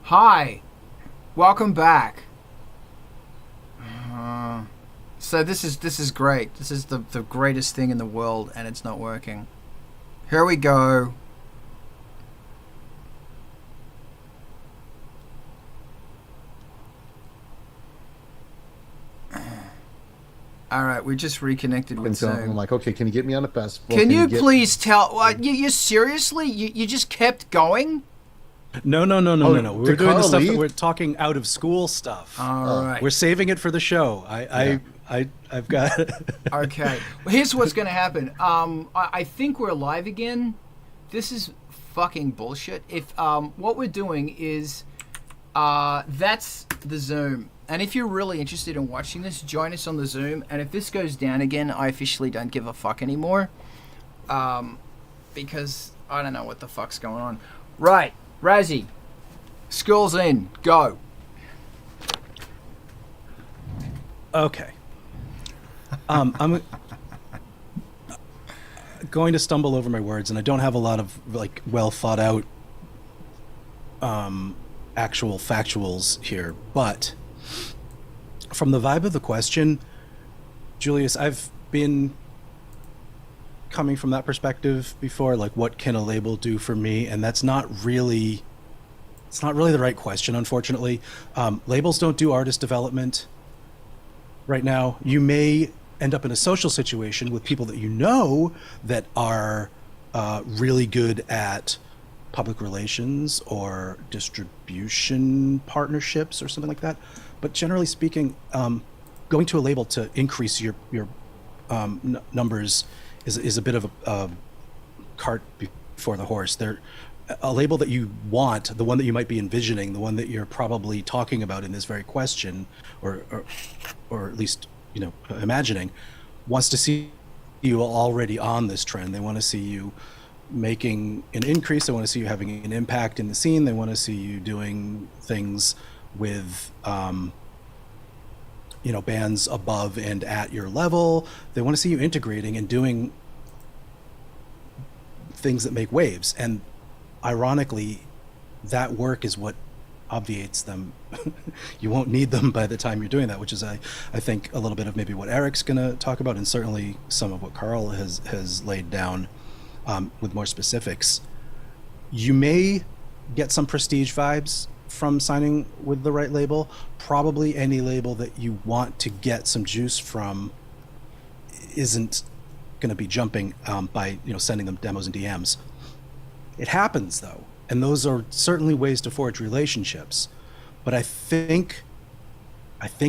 Hi, welcome back. So this is great. This is the greatest thing in the world, and it's not working. Here we go. All right, we just reconnected with Zoom. I'm like, okay, can you get me on the festival? Can you please tell? You seriously? You just kept going? No. We're doing the stuff that we're talking out of school stuff. All right. We're saving it for the show. I've got. Okay. Well, here's what's gonna happen. I think we're live again. This is fucking bullshit. If what we're doing is, that's the Zoom. And if you're really interested in watching this, join us on the Zoom. And if this goes down again, I officially don't give a fuck anymore. Because I don't know what the fuck's going on. Right. Razzie, school's in. Go. Okay. I'm going to stumble over my words, and I don't have a lot of like well thought out actual factuals here, but from the vibe of the question, Julius, I've been coming from that perspective before, like what can a label do for me? And it's not really the right question, unfortunately. Labels don't do artist development right now. You may end up in a social situation with people that you know that are really good at public relations or distribution partnerships or something like that. But generally speaking, going to a label to increase your numbers is a bit of a cart before the horse. They're a label that you want, the one that you might be envisioning, the one that you're probably talking about in this very question, or at least imagining, wants to see you already on this trend. They want to see you making an increase. They want to see you having an impact in the scene. They want to see you doing things with bands above and at your level. They want to see you integrating and doing things that make waves. And ironically, that work is what obviates them. You won't need them by the time you're doing that, which is I think a little bit of maybe what Eric's going to talk about, and certainly some of what Carl has laid down with more specifics. You may get some prestige vibes from signing with the right label. Probably any label that you want to get some juice from isn't going to be jumping by sending them demos and DMs. It happens though, and those are certainly ways to forge relationships. But I think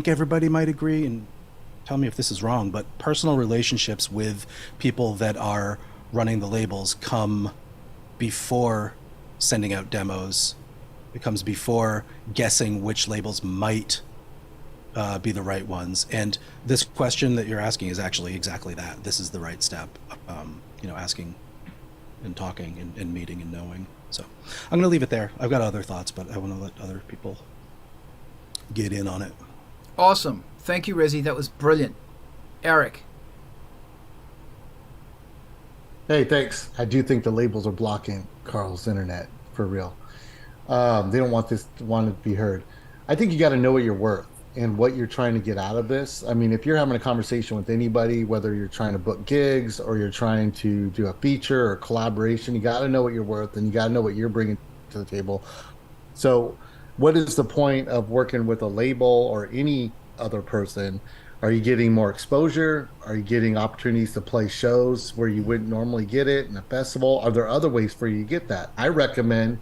everybody might agree, and tell me if this is wrong, but personal relationships with people that are running the labels come before sending out demos. It comes before guessing which labels might be the right ones. And this question that you're asking is actually exactly that. This is the right step, asking and talking and meeting and knowing. So I'm going to leave it there. I've got other thoughts, but I want to let other people get in on it. Awesome. Thank you, Rezzy. That was brilliant. Eric. Hey, thanks. I do think the labels are blocking Carl's internet for real. They don't want to be heard. I think you got to know what you're worth and what you're trying to get out of this. I mean, if you're having a conversation with anybody, whether you're trying to book gigs or you're trying to do a feature or collaboration, you got to know what you're worth and you got to know what you're bringing to the table. So what is the point of working with a label or any other person? Are you getting more exposure? Are you getting opportunities to play shows where you wouldn't normally get it in a festival? Are there other ways for you to get that? I recommend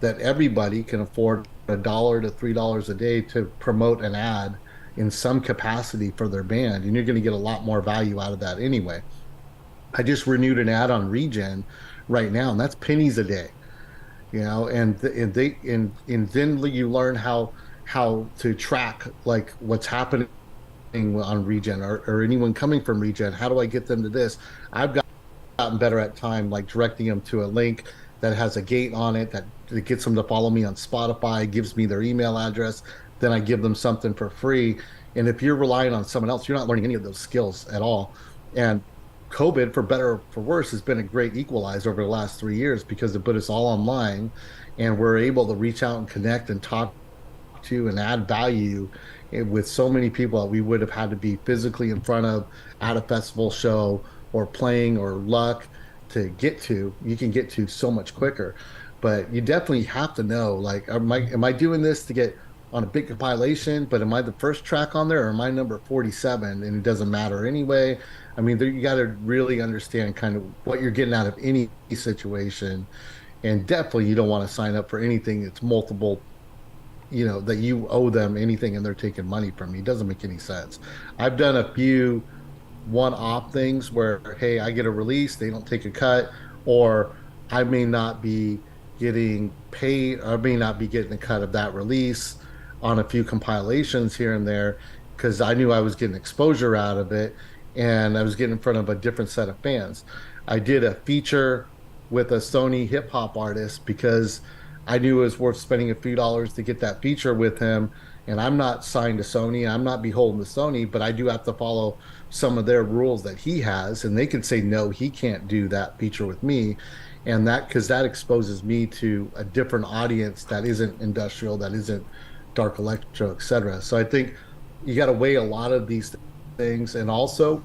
that everybody can afford $1 to $3 a day to promote an ad in some capacity for their band, and you're going to get a lot more value out of that anyway. I just renewed an ad on Regen right now, and that's pennies a day, and then you learn how to track like what's happening on Regen or anyone coming from Regen. How do I get them to this? I've gotten better at time, like directing them to a link that has a gate on it that gets them to follow me on Spotify, gives me their email address, then I give them something for free. And if you're relying on someone else, you're not learning any of those skills at all. And COVID, for better or for worse, has been a great equalizer over the last 3 years because it put us all online, and we're able to reach out and connect and talk to and add value with so many people that we would have had to be physically in front of at a festival show or playing or luck to get to. You can get to so much quicker, but you definitely have to know, like, am I doing this to get on a big compilation, but am I the first track on there, or am I number 47 and it doesn't matter anyway? I mean, you got to really understand kind of what you're getting out of any situation, and definitely you don't want to sign up for anything that's multiple, that you owe them anything and they're taking money from you. It doesn't make any sense. I've done a few one-off things where, hey, I get a release, they don't take a cut, or I may not be getting paid, I may not be getting a cut of that release on a few compilations here and there, because I knew I was getting exposure out of it and I was getting in front of a different set of fans. I did a feature with a Sony hip hop artist because I knew it was worth spending a few dollars to get that feature with him. And I'm not signed to Sony, I'm not beholden to Sony, but I do have to follow some of their rules that he has, and they can say, no, he can't do that feature with me. And because that exposes me to a different audience that isn't industrial, that isn't dark electro, etc. So I think you got to weigh a lot of these things. And also,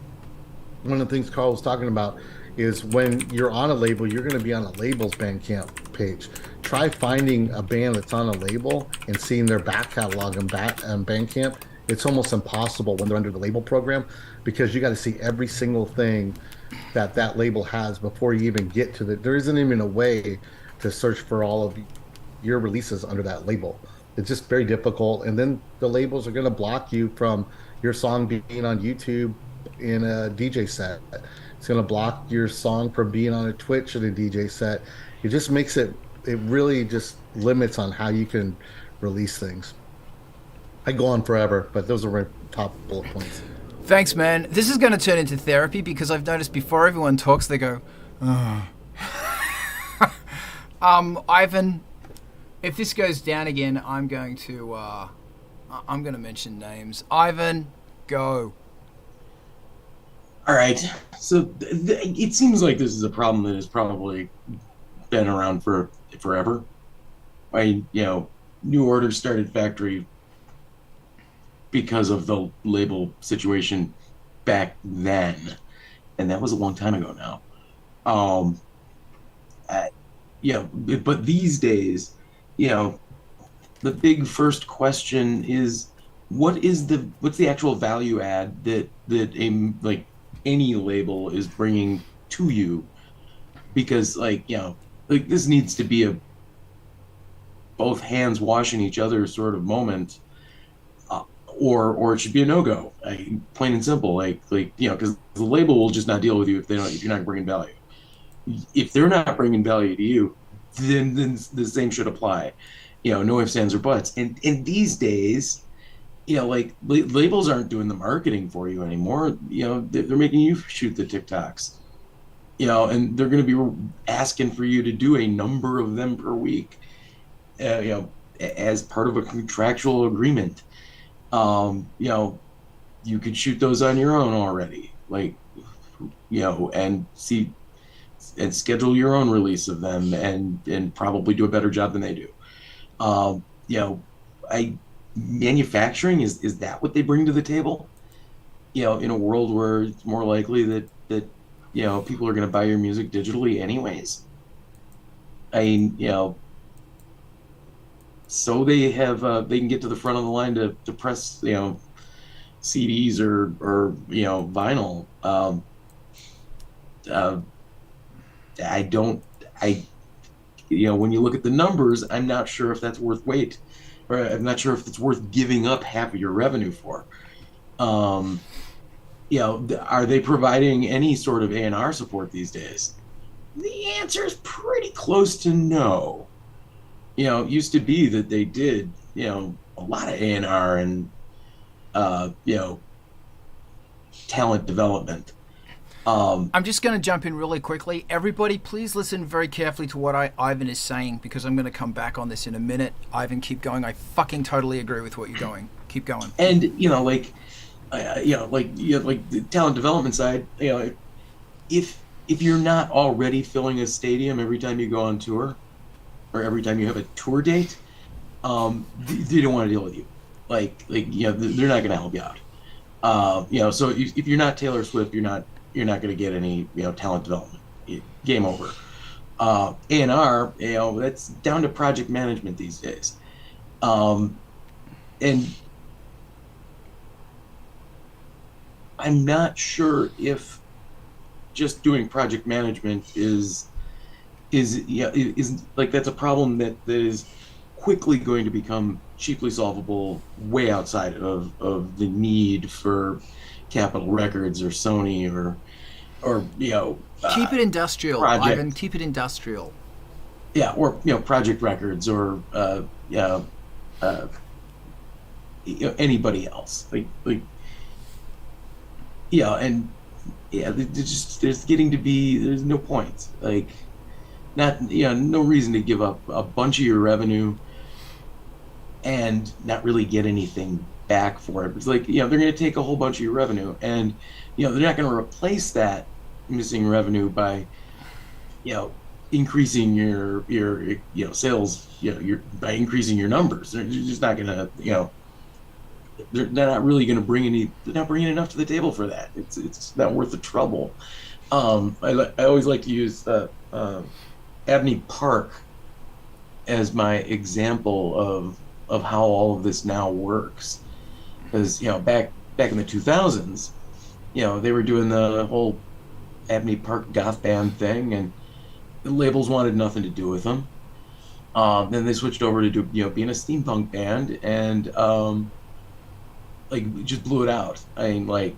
one of the things Carl was talking about is when you're on a label, you're going to be on a label's Bandcamp page. Try finding a band that's on a label and seeing their back catalog on Bandcamp. It's almost impossible when they're under the label program, because you got to see every single thing that label has before you even get to there isn't even a way to search for all of your releases under that label. It's just very difficult. And then the labels are going to block you from your song being on YouTube in a DJ set. It's going to block your song from being on a Twitch in a DJ set. It just makes it really just limits on how you can release things. I go on forever, but those are my top bullet points. Thanks, man. This is going to turn into therapy, because I've noticed before everyone talks, they go, oh. Ivan, if this goes down again, I'm going to mention names. Ivan, go. All right. So it seems like this is a problem that has probably been around for forever. New Order started Factory because of the label situation back then, and that was a long time ago now. But these days, the big first question is, what's the actual value add that any label is bringing to you? Because this needs to be a both hands washing each other sort of moment, or it should be a no-go, plain and simple. Because the label will just not deal with you if you're not bringing value. If they're not bringing value to you, then the same should apply. No ifs, ands, or buts. And these days, labels aren't doing the marketing for you anymore. They're making you shoot the TikToks. And they're going to be asking for you to do a number of them per week, as part of a contractual agreement. You could shoot those on your own already, and see and schedule your own release of them, and probably do a better job than they do. Manufacturing, is that what they bring to the table? In a world where it's more likely that people are going to buy your music digitally anyways. So they have they can get to the front of the line to press CDs or vinyl. When you look at the numbers, I'm not sure if that's worth wait, or I'm not sure if it's worth giving up half of your revenue for. Are they providing any sort of A&R support these days? The answer is pretty close to no. It used to be that they did, a lot of A&R and, talent development. I'm just going to jump in really quickly. Everybody, please listen very carefully to what Ivan is saying, because I'm going to come back on this in a minute. Ivan, keep going. I fucking totally agree with what you're going. Keep going. And, the talent development side, if you're not already filling a stadium every time you go on tour, or every time you have a tour date, they don't want to deal with you. Like they're not going to help you out. So if you're not Taylor Swift, you're not going to get any talent development. Game over. A&R, that's down to project management these days. And I'm not sure if just doing project management is like, that's a problem that is quickly going to become cheaply solvable way outside of the need for Capitol Records or Sony or keep it industrial, project. Ivan. Keep it industrial. Yeah, or Project Records or anybody else. There's getting to be, there's no point. Like, no reason to give up a bunch of your revenue and not really get anything back for it. It's like, they're going to take a whole bunch of your revenue, and they're not going to replace that missing revenue by increasing your sales, by increasing your numbers. They're just not going to, they're not really going to they're not bringing enough to the table for that. It's not worth the trouble. I always like to use Abney Park as my example of how all of this now works, because back in the 2000s, they were doing the whole Abney Park goth band thing, and the labels wanted nothing to do with them. Then they switched over to do being a steampunk band, and just blew it out. I mean,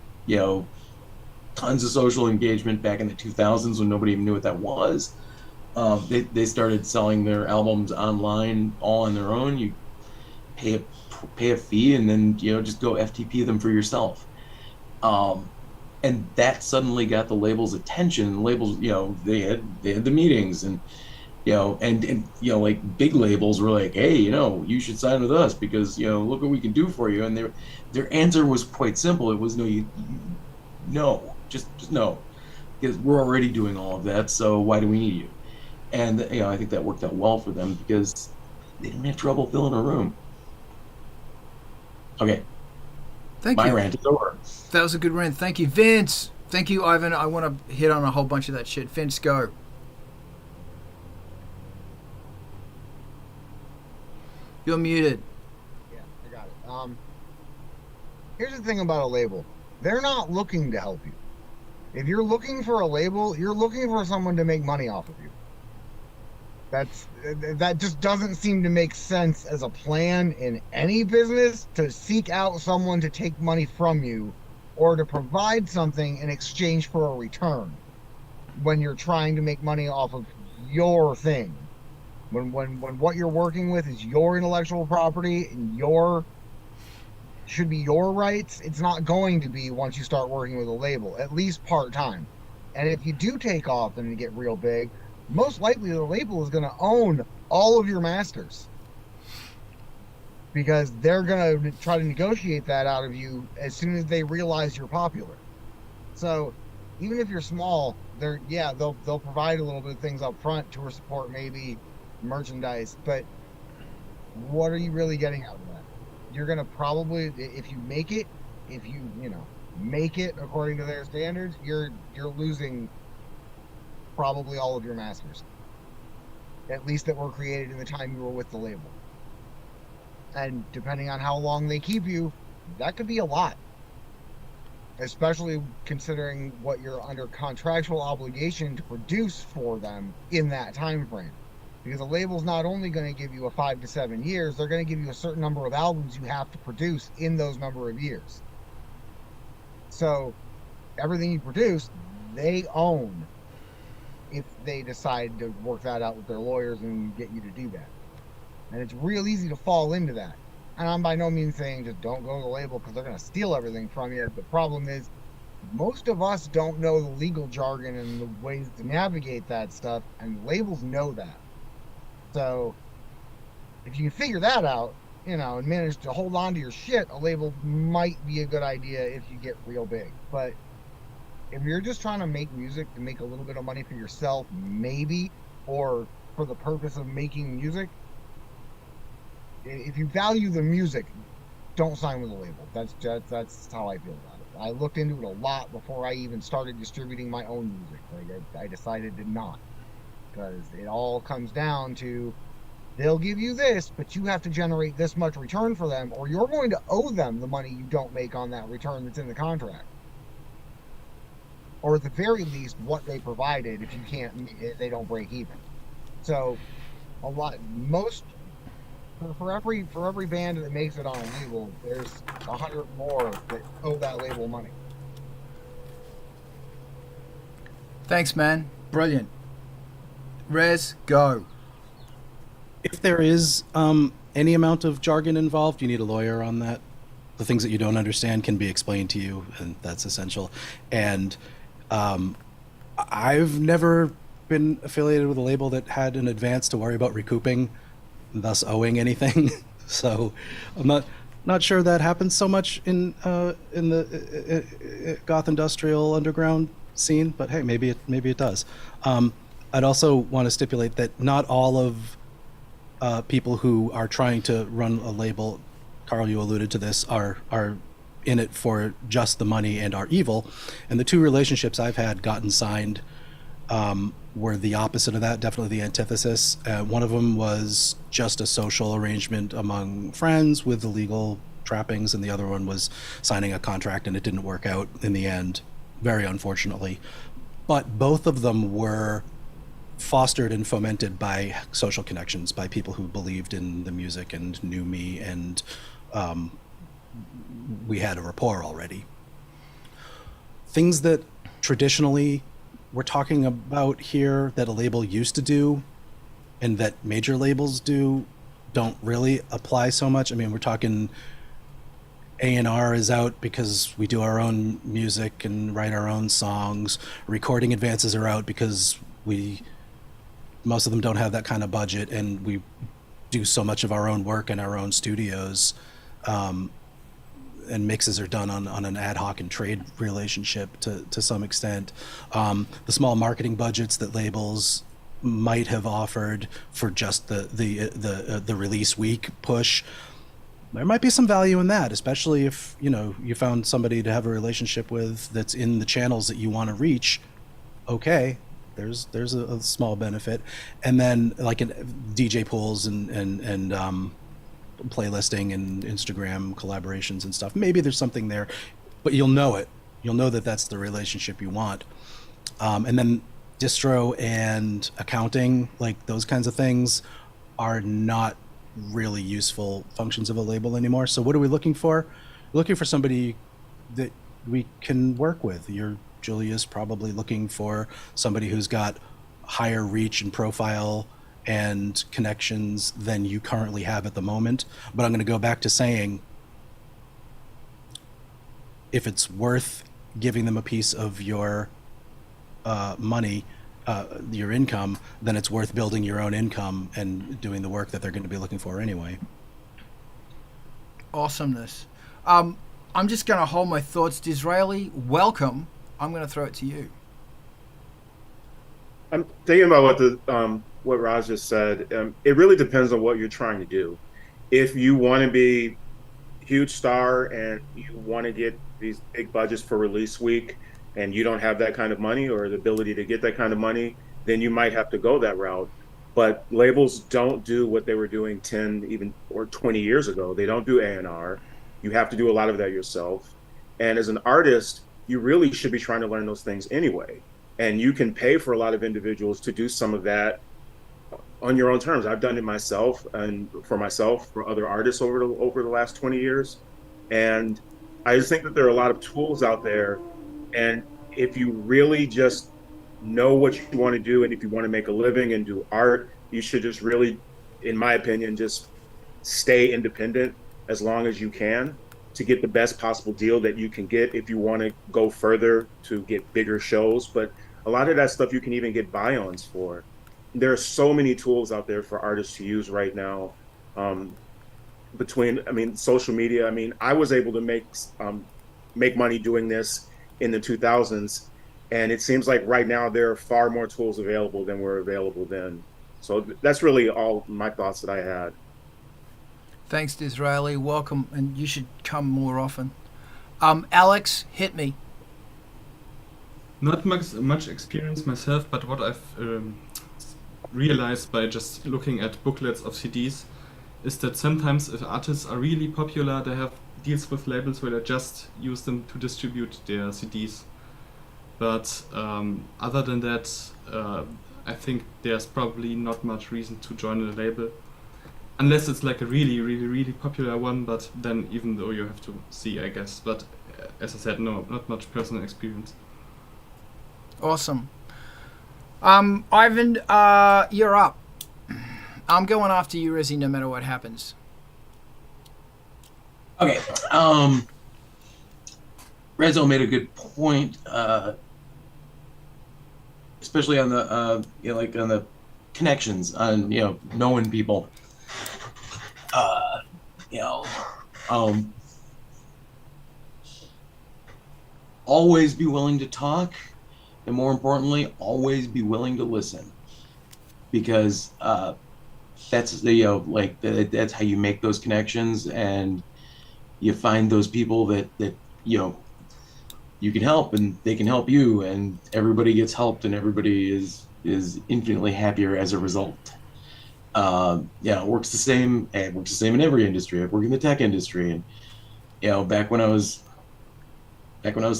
tons of social engagement back in the 2000s when nobody even knew what that was. They started selling their albums online all on their own. You pay a fee, and then just go FTP them for yourself. And that suddenly got the labels' attention. The labels, they had the meetings, and like big labels were like, hey, you should sign with us because look what we can do for you. And their answer was quite simple. It was no, just no, because we're already doing all of that. So why do we need you? And I think that worked out well for them because they didn't have trouble filling a room. Okay. Thank My you. rant is over. That was a good rant. Thank you, Vince. Thank you, Ivan. I want to hit on a whole bunch of that shit. Vince, go. You're muted. Yeah, I got it. Here's the thing about a label. They're not looking to help you. If you're looking for a label, you're looking for someone to make money off of you. That just doesn't seem to make sense as a plan in any business, to seek out someone to take money from you or to provide something in exchange for a return when you're trying to make money off of your thing. When what you're working with is your intellectual property and should be your rights, it's not going to be once you start working with a label, at least part-time. And if you do take off and get real big, most likely the label is going to own all of your masters, because they're going to try to negotiate that out of you as soon as they realize you're popular. So even if you're small, they'll provide a little bit of things up front, tour support, maybe merchandise, but what are you really getting out of that? You're going to probably, if you make it according to their standards, you're losing probably all of your masters, at least that were created in the time you were with the label. And depending on how long they keep you, that could be a lot, especially considering what you're under contractual obligation to produce for them in that time frame. Because a label's not only going to give you a 5 to 7 years, they're going to give you a certain number of albums you have to produce in those number of years. So everything you produce, they own, if they decide to work that out with their lawyers and get you to do that. And it's real easy to fall into that. And I'm by no means saying just don't go to the label because they're going to steal everything from you. The problem is most of us don't know the legal jargon and the ways to navigate that stuff, and labels know that. So if you can figure that out, and manage to hold on to your shit, a label might be a good idea if you get real big. But If you're just trying to make music to make a little bit of money for yourself, maybe, or for the purpose of making music, if you value the music, don't sign with a label. That's how I feel about it. I looked into it a lot before I even started distributing my own music. Like I decided to not, because it all comes down to they'll give you this, but you have to generate this much return for them, or you're going to owe them the money you don't make on that return that's in the contract, or at the very least what they provided if they don't break even. So for every band that makes it on a label, there's 100 more that owe that label money. Thanks, man. Brilliant. Rez, go. If there is any amount of jargon involved, you need a lawyer on that. The things that you don't understand can be explained to you, and that's essential. And I've never been affiliated with a label that had an advance to worry about recouping, thus owing anything. So I'm not sure that happens so much in the goth industrial underground scene, but hey, maybe it does. I'd also want to stipulate that not all of people who are trying to run a label, Carl, you alluded to this, are in it for just the money and are evil. And the two relationships I've had gotten signed were the opposite of that, definitely the antithesis. One of them was just a social arrangement among friends with the legal trappings, and the other one was signing a contract, and it didn't work out in the end, very unfortunately. But both of them were fostered and fomented by social connections, by people who believed in the music and knew me, and we had a rapport already. Things that traditionally we're talking about here that a label used to do and that major labels do don't really apply so much. I mean, we're talking A&R is out because we do our own music and write our own songs. Recording advances are out because most of them don't have that kind of budget, and we do so much of our own work in our own studios. And mixes are done on an ad hoc and trade relationship to some extent. The small marketing budgets that labels might have offered for just the release week push, there might be some value in that, especially if you found somebody to have a relationship with that's in the channels that you want to reach. Okay, there's a small benefit. And then like in DJ pools and playlisting and Instagram collaborations and stuff, maybe there's something there, but you'll know it. You'll know that that's the relationship you want. And then distro and accounting, like those kinds of things, are not really useful functions of a label anymore. So what are we looking for? We're looking for somebody that we can work with. Julia's probably looking for somebody who's got higher reach and profile and connections than you currently have at the moment. But I'm going to go back to saying, if it's worth giving them a piece of your money, your income, then it's worth building your own income and doing the work that they're going to be looking for anyway. Awesomeness. I'm just going to hold my thoughts. Disraeli, welcome. I'm going to throw it to you. I'm thinking about what Raj just said. It really depends on what you're trying to do. If you want to be a huge star and you want to get these big budgets for release week, and you don't have that kind of money or the ability to get that kind of money, then you might have to go that route. But labels don't do what they were doing 10 even or 20 years ago. They don't do A&R. You have to do a lot of that yourself. And as an artist, you really should be trying to learn those things anyway. And you can pay for a lot of individuals to do some of that on your own terms. I've done it myself and for other artists over the last 20 years. And I just think that there are a lot of tools out there. And if you really just know what you want to do, and if you want to make a living and do art, you should just really, in my opinion, just stay independent as long as you can to get the best possible deal that you can get if you want to go further to get bigger shows. But a lot of that stuff you can even get buy-ons for. There are so many tools out there for artists to use right now. Social media. I was able to make money doing this in the 2000s, And it seems like right now there are far more tools available than were available then. So that's really all my thoughts that I had. Thanks, Disraeli. Welcome, and you should come more often. Alex, hit me. Not much experience myself, but what I've realized by just looking at booklets of CDs is that sometimes if artists are really popular, they have deals with labels where they just use them to distribute their CDs. But other than that, I think there's probably not much reason to join a label. Unless it's like a really, really, really popular one, but then even though you have to see, I guess. But as I said, no, not much personal experience. Awesome. Ivan, you're up. I'm going after you, Rizzy, no matter what happens. Okay. Rezo made a good point, especially on the like on the connections, on knowing people. Always be willing to talk, and more importantly, always be willing to listen, because that's the that's how you make those connections, and you find those people that you can help, and they can help you, and everybody gets helped, and everybody is infinitely happier as a result. It works the same. It works the same in every industry. I work in the tech industry, and back when I was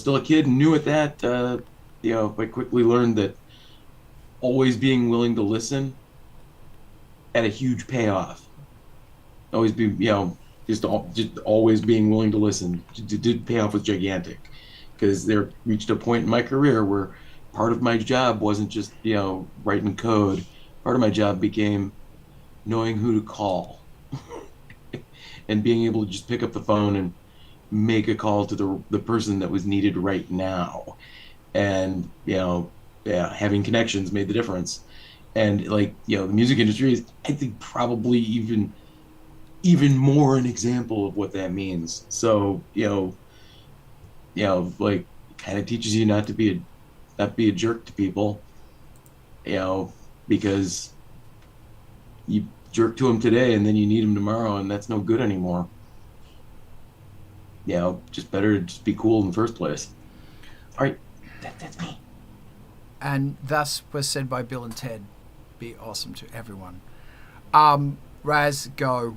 still a kid and new at that, I quickly learned that always being willing to listen had a huge payoff. Always be, just always being willing to listen did pay off, was gigantic, because there reached a point in my career where part of my job wasn't just writing code. Part of my job became knowing who to call and being able to just pick up the phone and make a call to the person that was needed right now. And having connections made the difference. And the music industry is, I think, probably even more an example of what that means. So kind of teaches you not be a jerk to people, because you jerk to them today and then you need them tomorrow, and that's no good anymore. Just better to just be cool in the first place. All right, that's me. And thus was said by Bill and Ted, be awesome to everyone. Raz, go.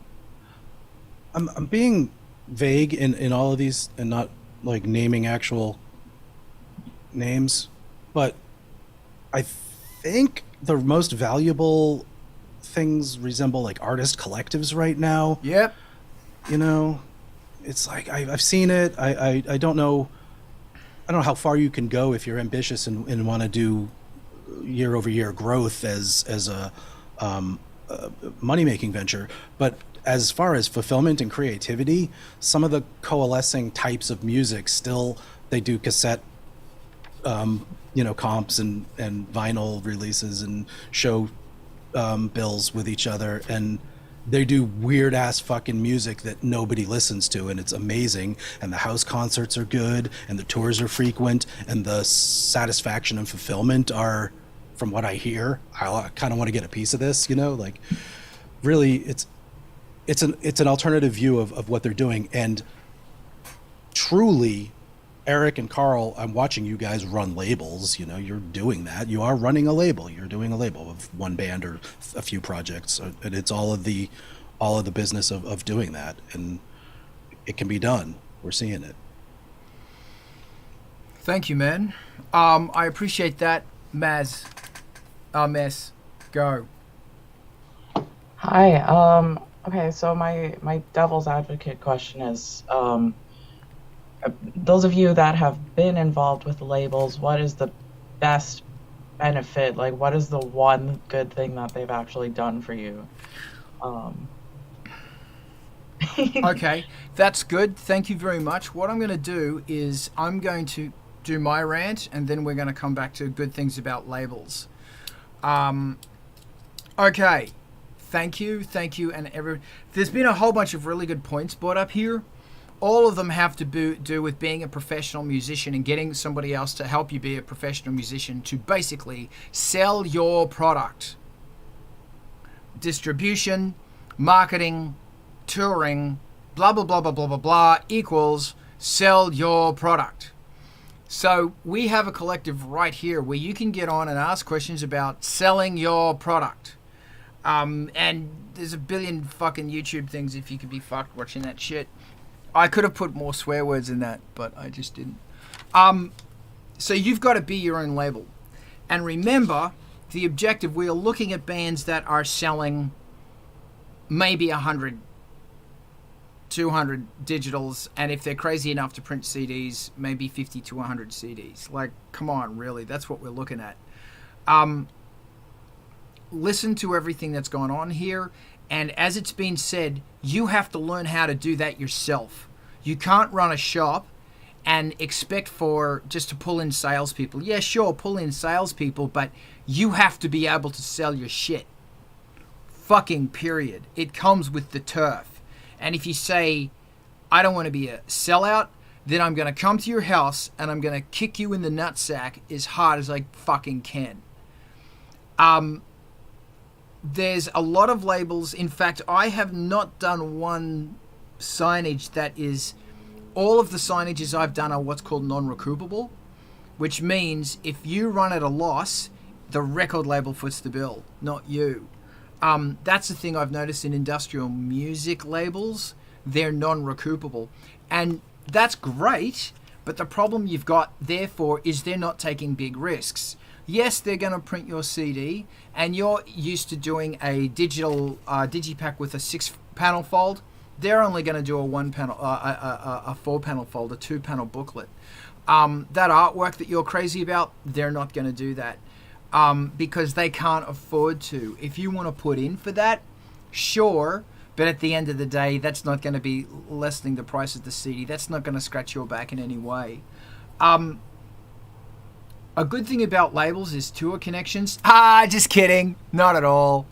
I'm being vague in all of these and not naming actual names, but I think the most valuable things resemble artist collectives right now. Yep. It's I've seen it. I don't know how far you can go if you're ambitious and want to do year over year growth as a money-making venture, but as far as fulfillment and creativity, some of the coalescing types of music still, they do cassette comps and vinyl releases and show bills with each other, and they do weird ass fucking music that nobody listens to, and it's amazing, and the house concerts are good, and the tours are frequent, and the satisfaction and fulfillment are, from what I hear, I kind of want to get a piece of this, really it's an alternative view of what they're doing. And truly, Eric and Carl, I'm watching you guys run labels. You're doing that. You are running a label. You're doing a label of one band or a few projects, and it's all of the business of doing that, and it can be done. We're seeing it. Thank you, man. I appreciate that. Mez, go. Hi. Okay, so my devil's advocate question is, those of you that have been involved with labels, what is the best benefit? What is the one good thing that they've actually done for you? Okay, that's good. Thank you very much. What I'm going to do is I'm going to do my rant, and then we're going to come back to good things about labels. Okay. Thank you, and there's been a whole bunch of really good points brought up here. all of them have to do with being a professional musician and getting somebody else to help you be a professional musician to basically sell your product. Distribution, marketing, touring, blah, blah, blah, blah, blah, blah, blah, equals sell your product. So we have a collective right here where you can get on and ask questions about selling your product. And there's a billion fucking YouTube things if you could be fucked watching that shit. I could have put more swear words in that, but I just didn't. So you've got to be your own label. And remember, the objective, we are looking at bands that are selling maybe 100, 200 digitals, and if they're crazy enough to print CDs, maybe 50 to 100 CDs. Like, come on, really, that's what we're looking at. Listen to everything that's going on here, and as it's been said, you have to learn how to do that yourself. You can't run a shop and expect for just to pull in salespeople. Yeah, sure, pull in salespeople, but you have to be able to sell your shit. Fucking period. It comes with the turf. And if you say, I don't want to be a sellout, then I'm going to come to your house and I'm going to kick you in the nutsack as hard as I fucking can. There's a lot of labels. In fact, I have not done one signage that is... All of the signages I've done are what's called non-recoupable, which means if you run at a loss, the record label foots the bill, not you. That's the thing I've noticed in industrial music labels. They're non-recoupable. And that's great, but the problem you've got, therefore, is they're not taking big risks. Yes, they're going to print your CD, and you're used to doing a digital digipack with a 6-panel fold. They're only going to do a 1-panel, a 4-panel fold, a 2-panel booklet. That artwork that you're crazy about, they're not going to do that because they can't afford to. If you want to put in for that, sure, but at the end of the day, that's not going to be lessening the price of the CD. That's not going to scratch your back in any way. A good thing about labels is tour connections. Just kidding. Not at all.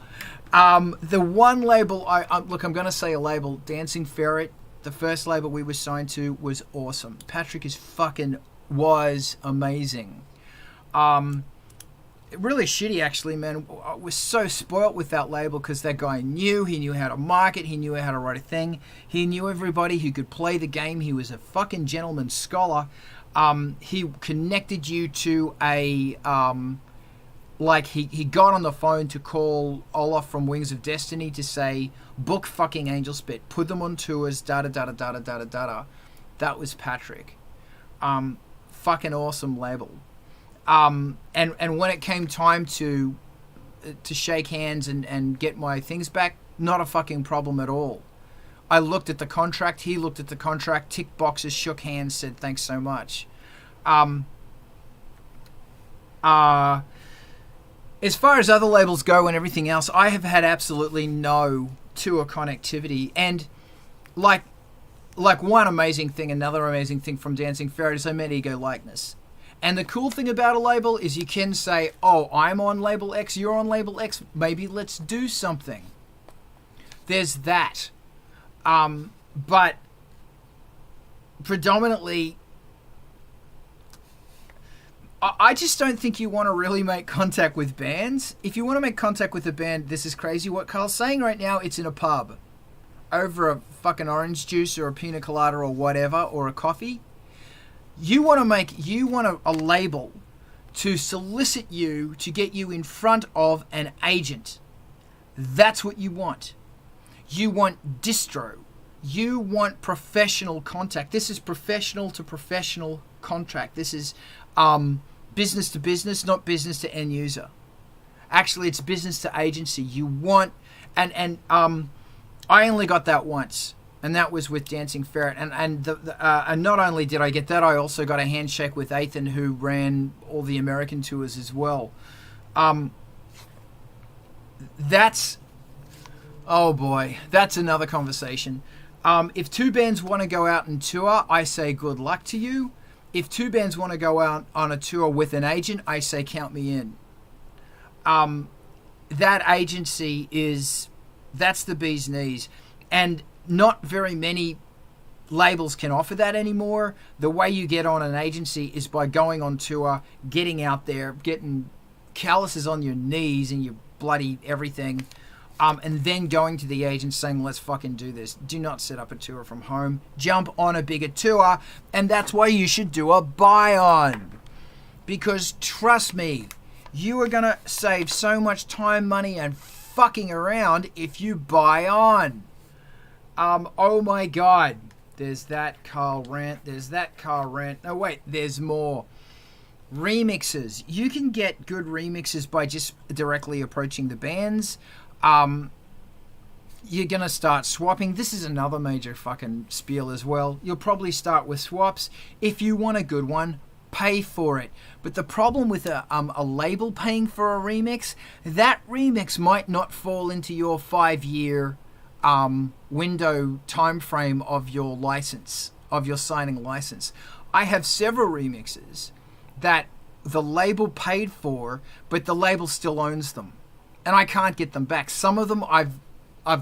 The one label, look, I'm going to say a label, Dancing Ferret, the first label we were signed to was awesome. Patrick was amazing. Really shitty, actually, man. I was so spoilt with that label because that guy he knew how to market, he knew how to write a thing, he knew everybody who could play the game, he was a fucking gentleman scholar. He connected you to a... he got on the phone to call Olaf from Wings of Destiny to say, book fucking ANGELSPIT, put them on tours, da-da-da-da-da-da-da-da. That was Patrick. Fucking awesome label. And when it came time to shake hands and get my things back, not a fucking problem at all. I looked at the contract, he looked at the contract, ticked boxes, shook hands, said thanks so much. As far as other labels go and everything else, I have had absolutely no tour connectivity. And like one amazing thing, another amazing thing from Dancing Ferret is I met Ego Likeness. And the cool thing about a label is you can say, oh, I'm on label X, you're on label X, maybe let's do something. There's that. But predominantly, I just don't think you want to really make contact with bands. If you want to make contact with a band, this is crazy what Carl's saying right now, it's in a pub. Over a fucking orange juice or a pina colada or whatever, or a coffee. You want a label to solicit you, to get you in front of an agent. That's what you want. You want distro. You want professional contact. This is professional to professional contract. This is business to business, not business to end user. Actually, it's business to agency. You want, and I only got that once, and that was with Dancing Ferret. And not only did I get that, I also got a handshake with Ethan, who ran all the American tours as well. That's, oh boy, that's another conversation. If two bands want to go out and tour, I say good luck to you. If two bands want to go out on a tour with an agent, I say count me in. That agency that's the bee's knees. And not very many labels can offer that anymore. The way you get on an agency is by going on tour, getting out there, getting calluses on your knees and your bloody everything, and then going to the agent saying, let's fucking do this. Do not set up a tour from home. Jump on a bigger tour, and that's why you should do a buy-on. Because trust me, you are going to save so much time, money, and fucking around if you buy on. Oh my God. There's that Carl rant. There's that Carl rant. No, wait, there's more. Remixes. You can get good remixes by just directly approaching the bands. You're going to start swapping. This is another major fucking spiel as well. You'll probably start with swaps. If you want a good one, pay for it. But the problem with a label paying for a remix, that remix might not fall into your 5-year window time frame of your license, of your signing license. I have several remixes that the label paid for, but the label still owns them, and I can't get them back. Some of them I've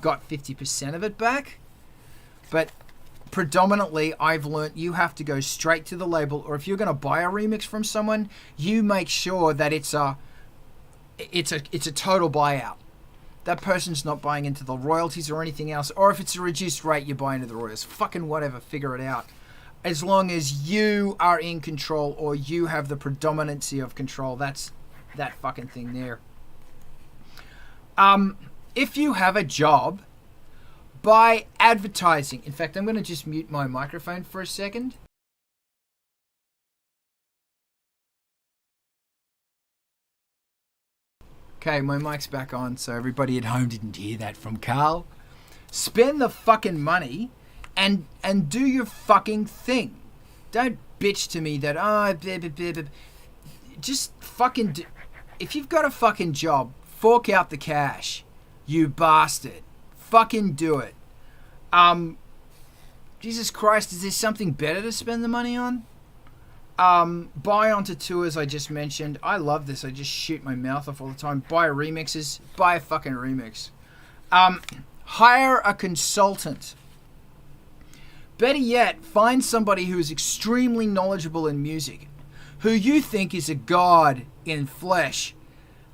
got 50% of it back, but predominantly I've learnt you have to go straight to the label, or if you're going to buy a remix from someone, you make sure that it's a total buyout. That person's not buying into the royalties or anything else, or if it's a reduced rate, you buy into the royalties. Fucking whatever, figure it out. As long as you are in control, or you have the predominancy of control, that's that fucking thing there. If you have a job, by advertising. In fact, I'm going to just mute my microphone for a second. Okay, my mic's back on, so everybody at home didn't hear that from Carl. Spend the fucking money and do your fucking thing. Don't bitch to me that, just fucking if you've got a fucking job, fork out the cash, you bastard. Fucking do it. Jesus Christ, is there something better to spend the money on? Buy onto tours, I just mentioned. I love this. I just shoot my mouth off all the time. Buy remixes. Buy a fucking remix. Hire a consultant. Better yet, find somebody who is extremely knowledgeable in music, who you think is a god in flesh,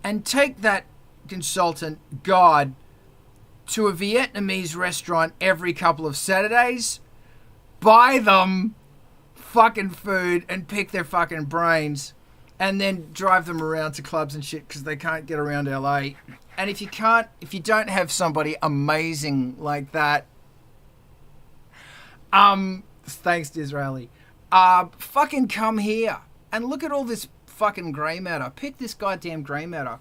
and take that consultant god to a Vietnamese restaurant every couple of Saturdays, buy them fucking food and pick their fucking brains, and then drive them around to clubs and shit because they can't get around LA. And if you don't have somebody amazing like that, thanks Disraeli, fucking come here and look at all this fucking grey matter. Pick this goddamn grey matter.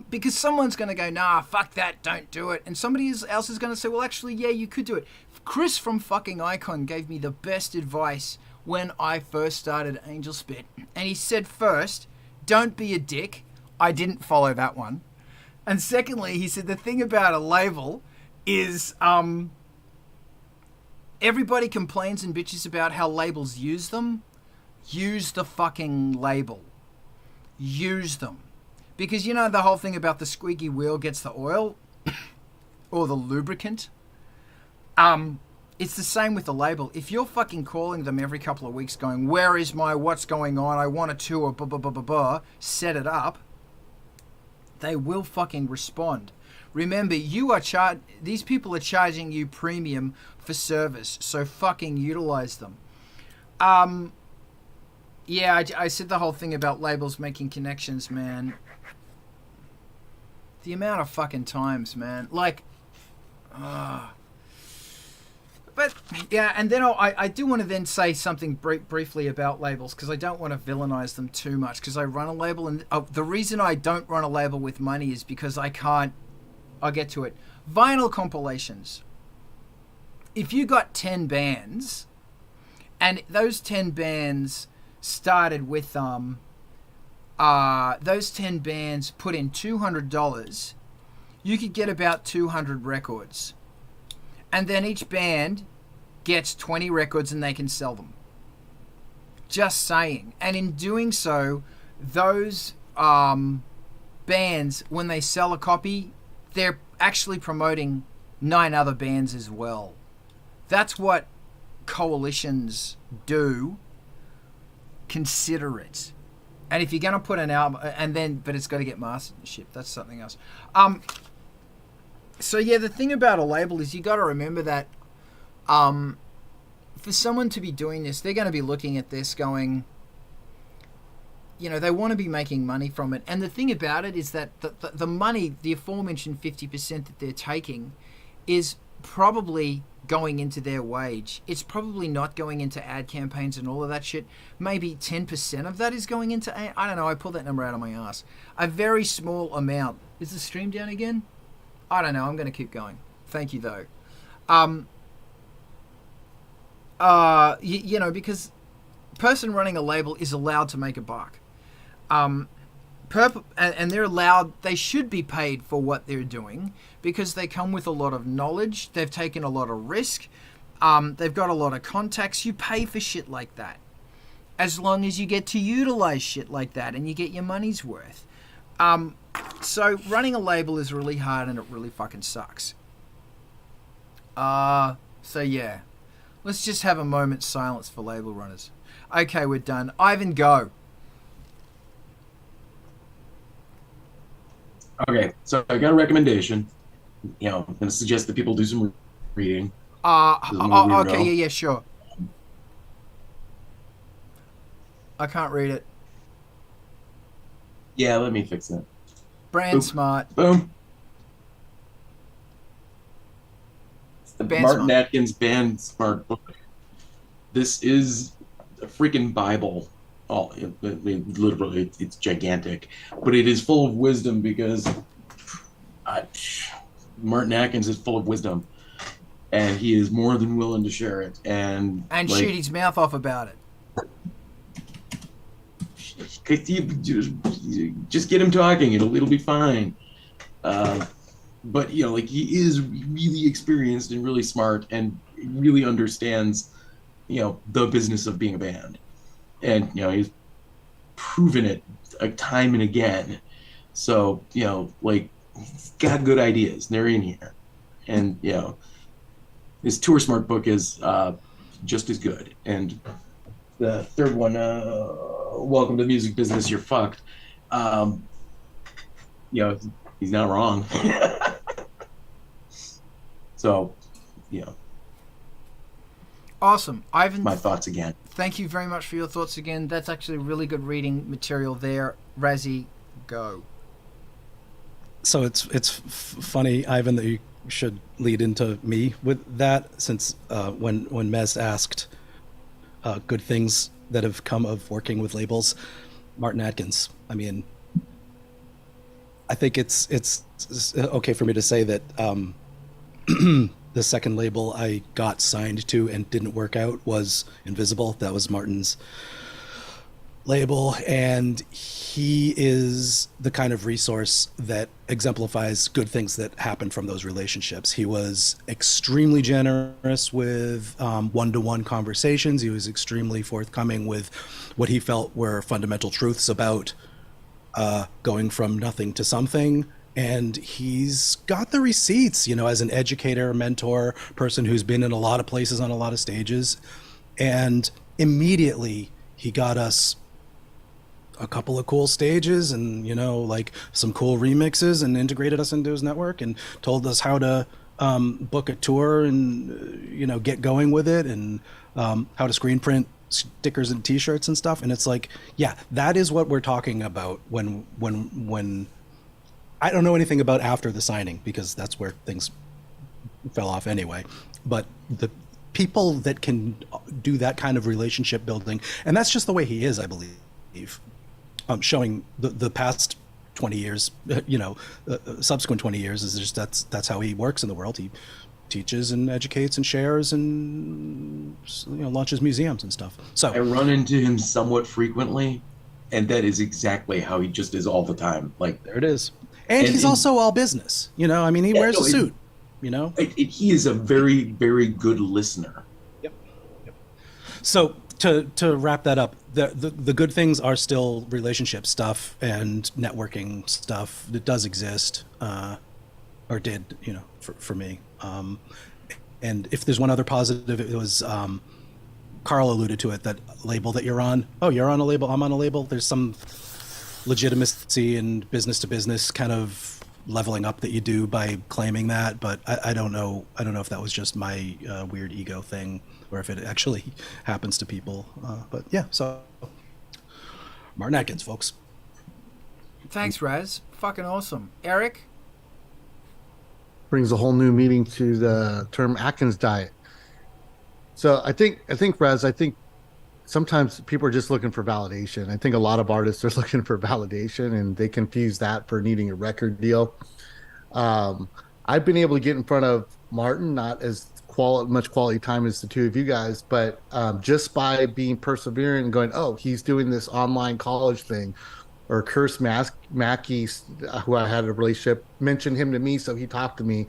Because someone's going to go, nah, fuck that, don't do it. And somebody else is going to say, well, actually, yeah, you could do it. Chris from fucking Icon gave me the best advice when I first started ANGELSPIT. And he said, first, don't be a dick. I didn't follow that one. And secondly, he said the thing about a label is everybody complains and bitches about how labels use them. Use the fucking label. Use them. Because you know the whole thing about the squeaky wheel gets the oil or the lubricant. It's the same with the label. If you're fucking calling them every couple of weeks going, where is my, what's going on, I want a tour, blah, blah, blah, blah, blah, set it up, they will fucking respond. Remember, these people are charging you premium for service, so fucking utilize them. Yeah, I said the whole thing about labels making connections, man. The amount of fucking times, man. Like, but, yeah, and then I do want to then say something briefly about labels, because I don't want to villainize them too much, because I run a label, and the reason I don't run a label with money is because I can't. I'll get to it. Vinyl compilations. If you got 10 bands, and those 10 bands started with those 10 bands put in $200, you could get about 200 records, and then each band gets 20 records and they can sell them. Just saying. And in doing so, those bands, when they sell a copy, they're actually promoting 9 other bands as well. That's what coalitions do, consider it. And if you're going to put an album, but it's got to get mastered and shipped. That's something else. So yeah, the thing about a label is you got to remember that for someone to be doing this, they're going to be looking at this going, they want to be making money from it. And the thing about it is that the money, the aforementioned 50% that they're taking, is probably going into their wage. It's probably not going into ad campaigns and all of that shit. Maybe 10% of that is going into, I don't know, I pulled that number out of my ass. A very small amount. Is the stream down again? I don't know, I'm going to keep going. Thank you, though. Because person running a label is allowed to make a buck. And they're allowed, they should be paid for what they're doing because they come with a lot of knowledge. They've taken a lot of risk. They've got a lot of contacts. You pay for shit like that as long as you get to utilize shit like that and you get your money's worth. So running a label is really hard and it really fucking sucks. So yeah, let's just have a moment's silence for label runners. Okay, we're done. Ivan, go. Okay, so I got a recommendation. I'm going to suggest that people do some reading. Okay, yeah, sure. I can't read it. Yeah, let me fix that. Brand Boom. smart. Boom. It's the Band Martin Smart. Atkins Band Smart book. This is a freaking Bible. Oh, literally, it's gigantic. But it is full of wisdom because Martin Atkins is full of wisdom. And he is more than willing to share it. And shoot his mouth off about it. Just get him talking. It'll be fine. But he is really experienced and really smart and really understands the business of being a band, and he's proven it time and again. So he's got good ideas. They're in here, and his Tour Smart book is just as good. And the third one, Welcome to the Music Business, You're Fucked. He's not wrong. So, Awesome. Ivan, my thoughts again. thank you very much for your thoughts again. That's actually really good reading material there. Razzie, go. So it's funny, Ivan, that you should lead into me with that, since when Mez asked good things that have come of working with labels, Martin Atkins. I mean, I think it's okay for me to say that the second label I got signed to and didn't work out was Invisible. That was Martin's label, and he is the kind of resource that exemplifies good things that happen from those relationships. He was extremely generous with one-to-one conversations. He was extremely forthcoming with what he felt were fundamental truths about going from nothing to something. And he's got the receipts, as an educator, mentor, person who's been in a lot of places on a lot of stages. And immediately he got us a couple of cool stages and, some cool remixes, and integrated us into his network and told us how to book a tour and, get going with it, and how to screen print stickers and t-shirts and stuff. And it's like, yeah, that is what we're talking about when I don't know anything about after the signing, because that's where things fell off anyway. But the people that can do that kind of relationship building, and that's just the way he is, I believe, showing the past 20 years, subsequent 20 years, is just that's how he works in the world. He teaches and educates and shares and launches museums and stuff. So I run into him somewhat frequently, and that is exactly how he just is all the time. Like, there it is. And he's also all business, he wears a suit, He is a very, very good listener. Yep. So to wrap that up, the good things are still relationship stuff and networking stuff that does exist, or did, for me. And if there's one other positive, it was Carl alluded to it, that label that you're on. Oh, you're on a label, I'm on a label. There's some legitimacy and business to business kind of leveling up that you do by claiming that, but I don't know if that was just my weird ego thing or if it actually happens to people. But yeah, so Martin Atkins, folks. Thanks, Raz. Fucking awesome. Eric? Brings a whole new meaning to the term Atkins diet. So I think Raz, I think sometimes people are just looking for validation. I think a lot of artists are looking for validation, and they confuse that for needing a record deal. I've been able to get in front of Martin, not as much quality time as the two of you guys, but just by being perseverant and going, oh, he's doing this online college thing, or Curse Mackey, who I had a relationship, mentioned him to me, so he talked to me.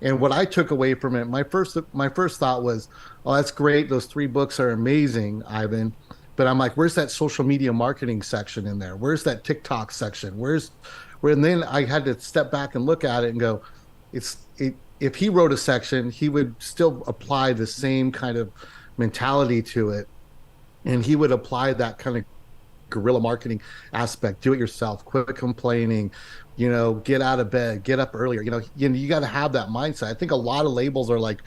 And what I took away from it, my first thought was, oh, that's great. Those 3 books are amazing, Ivan. But I'm like, where's that social media marketing section in there? Where's that TikTok section? And then I had to step back and look at it and go, if he wrote a section, he would still apply the same kind of mentality to it. And he would apply that kind of guerrilla marketing aspect, do it yourself, quit complaining, get out of bed, get up earlier. You got to have that mindset. I think a lot of labels are like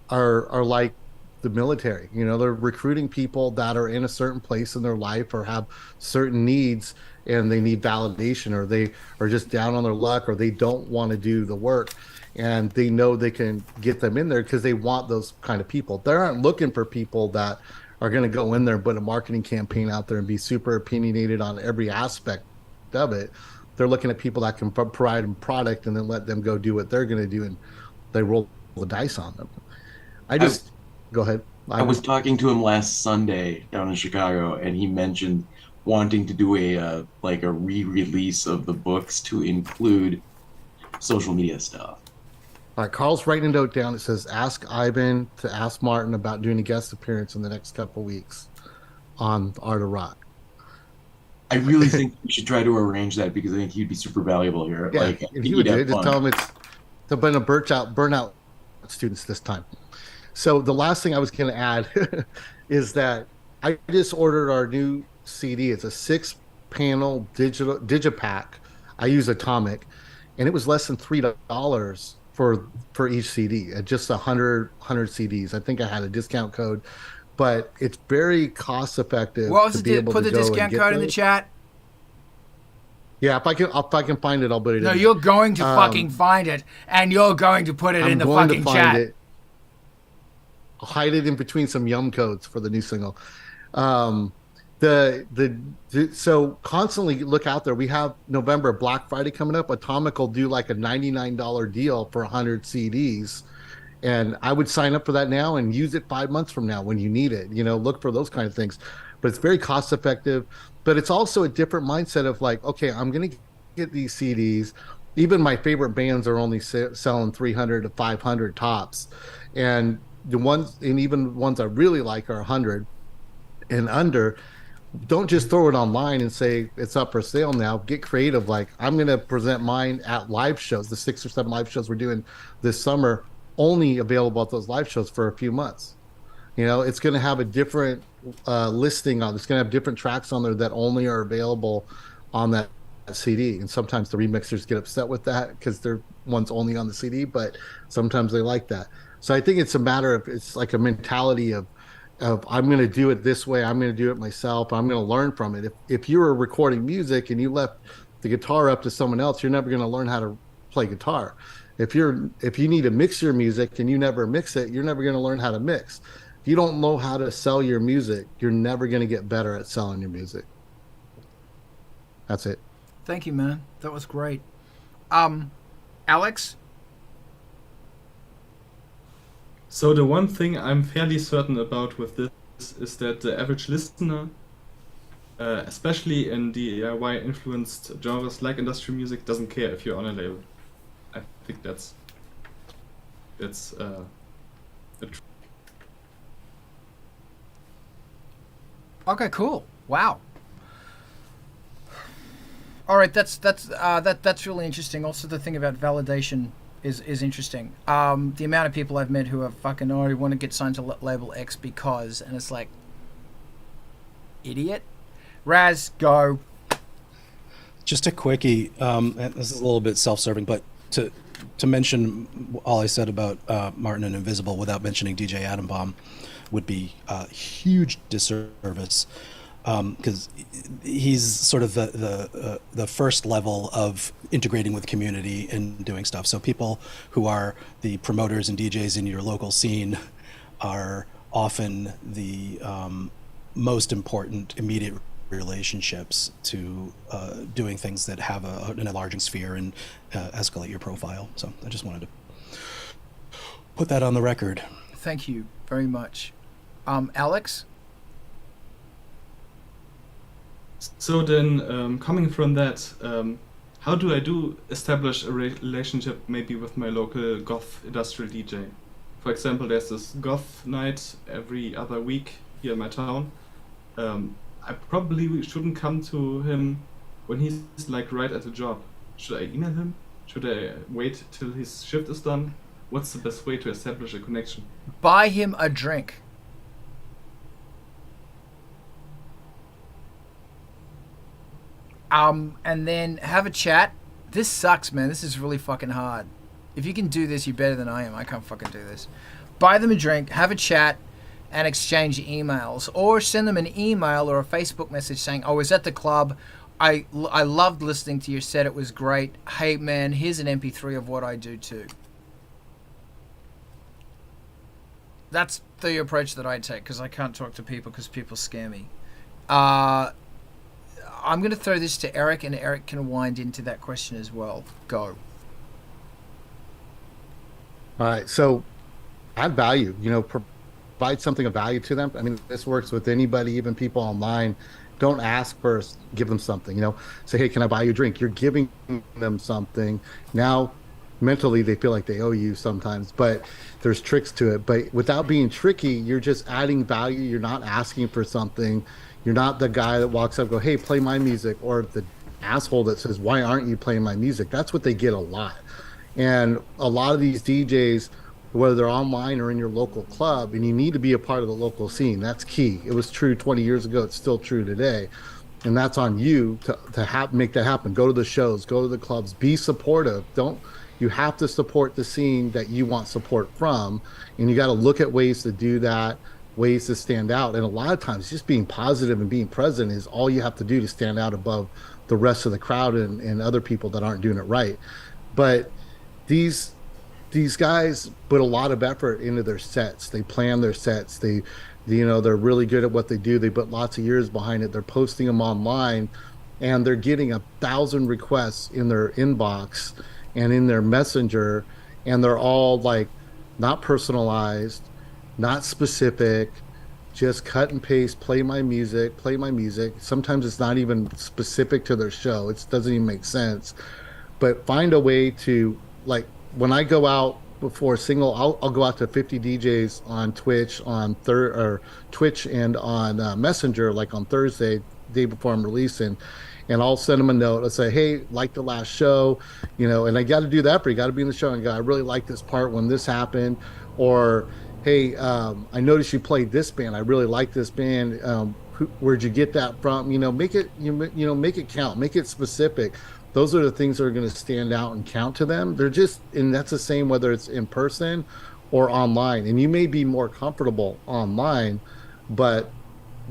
the military. They're recruiting people that are in a certain place in their life or have certain needs, and they need validation, or they are just down on their luck, or they don't want to do the work, and they know they can get them in there because they want those kind of people. They aren't looking for people that are going to go in there and put a marketing campaign out there and be super opinionated on every aspect of it. They're looking at people that can provide them product and then let them go do what they're going to do, and they roll the dice on them. Go ahead. I was talking to him last Sunday down in Chicago, and he mentioned wanting to do a re-release of the books to include social media stuff. All right, Carl's writing a note down. It says, ask Ivan to ask Martin about doing a guest appearance in the next couple weeks on Art of Rock. I really think we should try to arrange that, because I think he'd be super valuable here. Yeah, if he would do it, just tell him it's been a burnout students this time. So the last thing I was going to add is that I just ordered our new CD. It's a 6-panel digipack. I use Atomic, and it was less than $3 for each CD at just 100 CDs. I think I had a discount code, but it's very cost effective. What was it? Put the discount code in the chat. Yeah, if I can find it, I'll put it in. No, you're going to fucking find it, and you're going to put it in the fucking chat. It. I'll hide it in between some yum codes for the new single. So constantly look out there. We have November Black Friday coming up. Atomic will do like a $99 deal for 100 CDs, and I would sign up for that now and use it 5 months from now when you need it. Look for those kind of things. But it's very cost effective. But it's also a different mindset of like, okay, I'm gonna get these CDs. Even my favorite bands are only selling 300 to 500 tops, and even ones I really like are 100 and under. Don't just throw it online and say it's up for sale now. Get creative. Like, I'm going to present mine at live shows. The 6 or 7 live shows we're doing this summer, only available at those live shows for a few months. It's going to have a different listing on. It's going to have different tracks on there that only are available on that CD. And sometimes the remixers get upset with that because they're ones only on the CD, but sometimes they like that. So I think it's a matter of, it's like a mentality of I'm going to do it this way. I'm going to do it myself. I'm going to learn from it. If you were recording music and you left the guitar up to someone else, you're never going to learn how to play guitar. If you need to mix your music and you never mix it, you're never going to learn how to mix. If you don't know how to sell your music, you're never going to get better at selling your music. That's it. Thank you, man. That was great. Alex? So the one thing I'm fairly certain about with this is that the average listener, especially in DIY influenced genres like industrial music, doesn't care if you're on a label. I think that's Okay, cool. Wow. All right, that's really interesting. Also, the thing about validation is interesting. The amount of people I've met who are fucking, I want to get signed to label X because, and it's like, idiot. Raz, go. Just a quickie. And this is a little bit self-serving, but to mention all I said about Martin and Invisible without mentioning DJ Atom Bomb would be a huge disservice, because he's sort of the first level of integrating with community and doing stuff. So people who are the promoters and DJs in your local scene are often the most important immediate relationships to doing things that have an enlarging sphere and escalate your profile. So I just wanted to put that on the record. Thank you very much. Alex? So then, coming from that, how do I establish a relationship maybe with my local goth industrial DJ? For example, there's this goth night every other week here in my town. I probably shouldn't come to him when he's like right at the job. Should I email him? Should I wait till his shift is done? What's the best way to establish a connection? Buy him a drink. And then have a chat. This sucks, man. This is really fucking hard. If you can do this, you're better than I am. I can't fucking do this. Buy them a drink, have a chat, and exchange emails. Or send them an email or a Facebook message saying, I was at the club. I loved listening to your set. It was great. Hey, man, here's an MP3 of what I do too. That's the approach that I take because I can't talk to people because people scare me. I'm going to throw this to Eric, and Eric can wind into that question as well. Go. All right. So add value, provide something of value to them. I mean, this works with anybody, even people online. Don't ask first, give them something, say, hey, can I buy you a drink? You're giving them something. Now, mentally, they feel like they owe you sometimes, but there's tricks to it. But without being tricky, you're just adding value. You're not asking for something. You're not the guy that walks up and go, hey, play my music, or the asshole that says, why aren't you playing my music? That's what they get a lot. And a lot of these DJs, whether they're online or in your local club, and you need to be a part of the local scene. That's key. It was true 20 years ago. It's still true today. And that's on you to make that happen. Go to the shows, go to the clubs, be supportive. You have to support the scene that you want support from. And you got to look at ways to do that, ways to stand out. And a lot of times just being positive and being present is all you have to do to stand out above the rest of the crowd and other people that aren't doing it right. But these guys put a lot of effort into their sets. They plan their sets. They're really good at what they do. They put lots of years behind it. They're posting them online, and they're getting 1,000 requests in their inbox and in their messenger, and they're all like not personalized, not specific, just cut and paste, play my music. Sometimes it's not even specific to their show. It doesn't even make sense. But find a way to, like, when I go out before a single, I'll go out to 50 DJs on Twitch, Twitch and on Messenger, like on Thursday, day before I'm releasing, and I'll send them a note. I'll say, hey, like the last show, and I got to do the effort. You got to be in the show and go, I really like this part when this happened, or hey, I noticed you played this band. I really like this band. Where'd you get that from? Make it make it count. Make it specific. Those are the things that are going to stand out and count to them. And that's the same whether it's in person or online. And you may be more comfortable online, but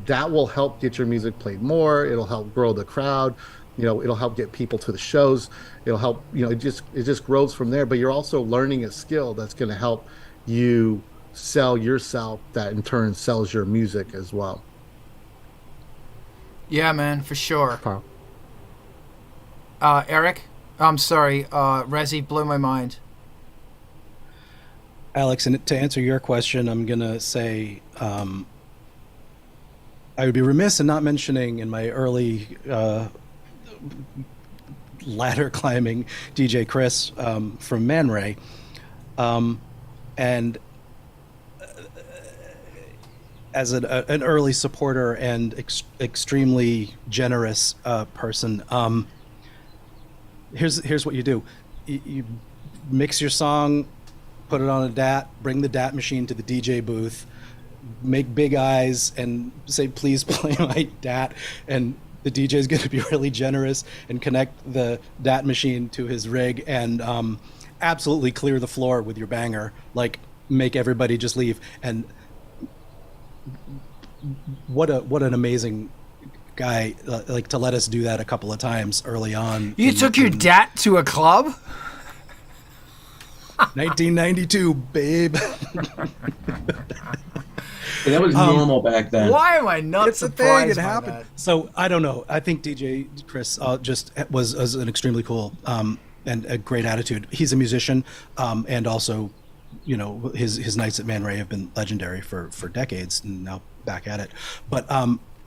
that will help get your music played more. It'll help grow the crowd. It'll help get people to the shows. It'll help, it just grows from there. But you're also learning a skill that's going to help you sell yourself, that in turn sells your music as well. Yeah, man, for sure. Carl. Eric? I'm sorry, Razzie blew my mind. Alex, and to answer your question, I'm going to say I would be remiss in not mentioning in my early ladder climbing DJ Chris from Man Ray. And as an early supporter and extremely generous person, here's what you do. You mix your song, put it on a DAT, bring the DAT machine to the DJ booth, make big eyes and say, please play my DAT, and the DJ is going to be really generous and connect the DAT machine to his rig and absolutely clear the floor with your banger, like make everybody just leave. And what an amazing guy, like, to let us do that a couple of times early on. You took your DAT to a club? 1992, babe. That was normal back then. Why am I not It's a surprised thing. It by happened. that? So I don't know. I think DJ Chris just was an extremely cool and a great attitude. He's a musician, and also, you know, his nights at Man Ray have been legendary for decades, and now back at it. But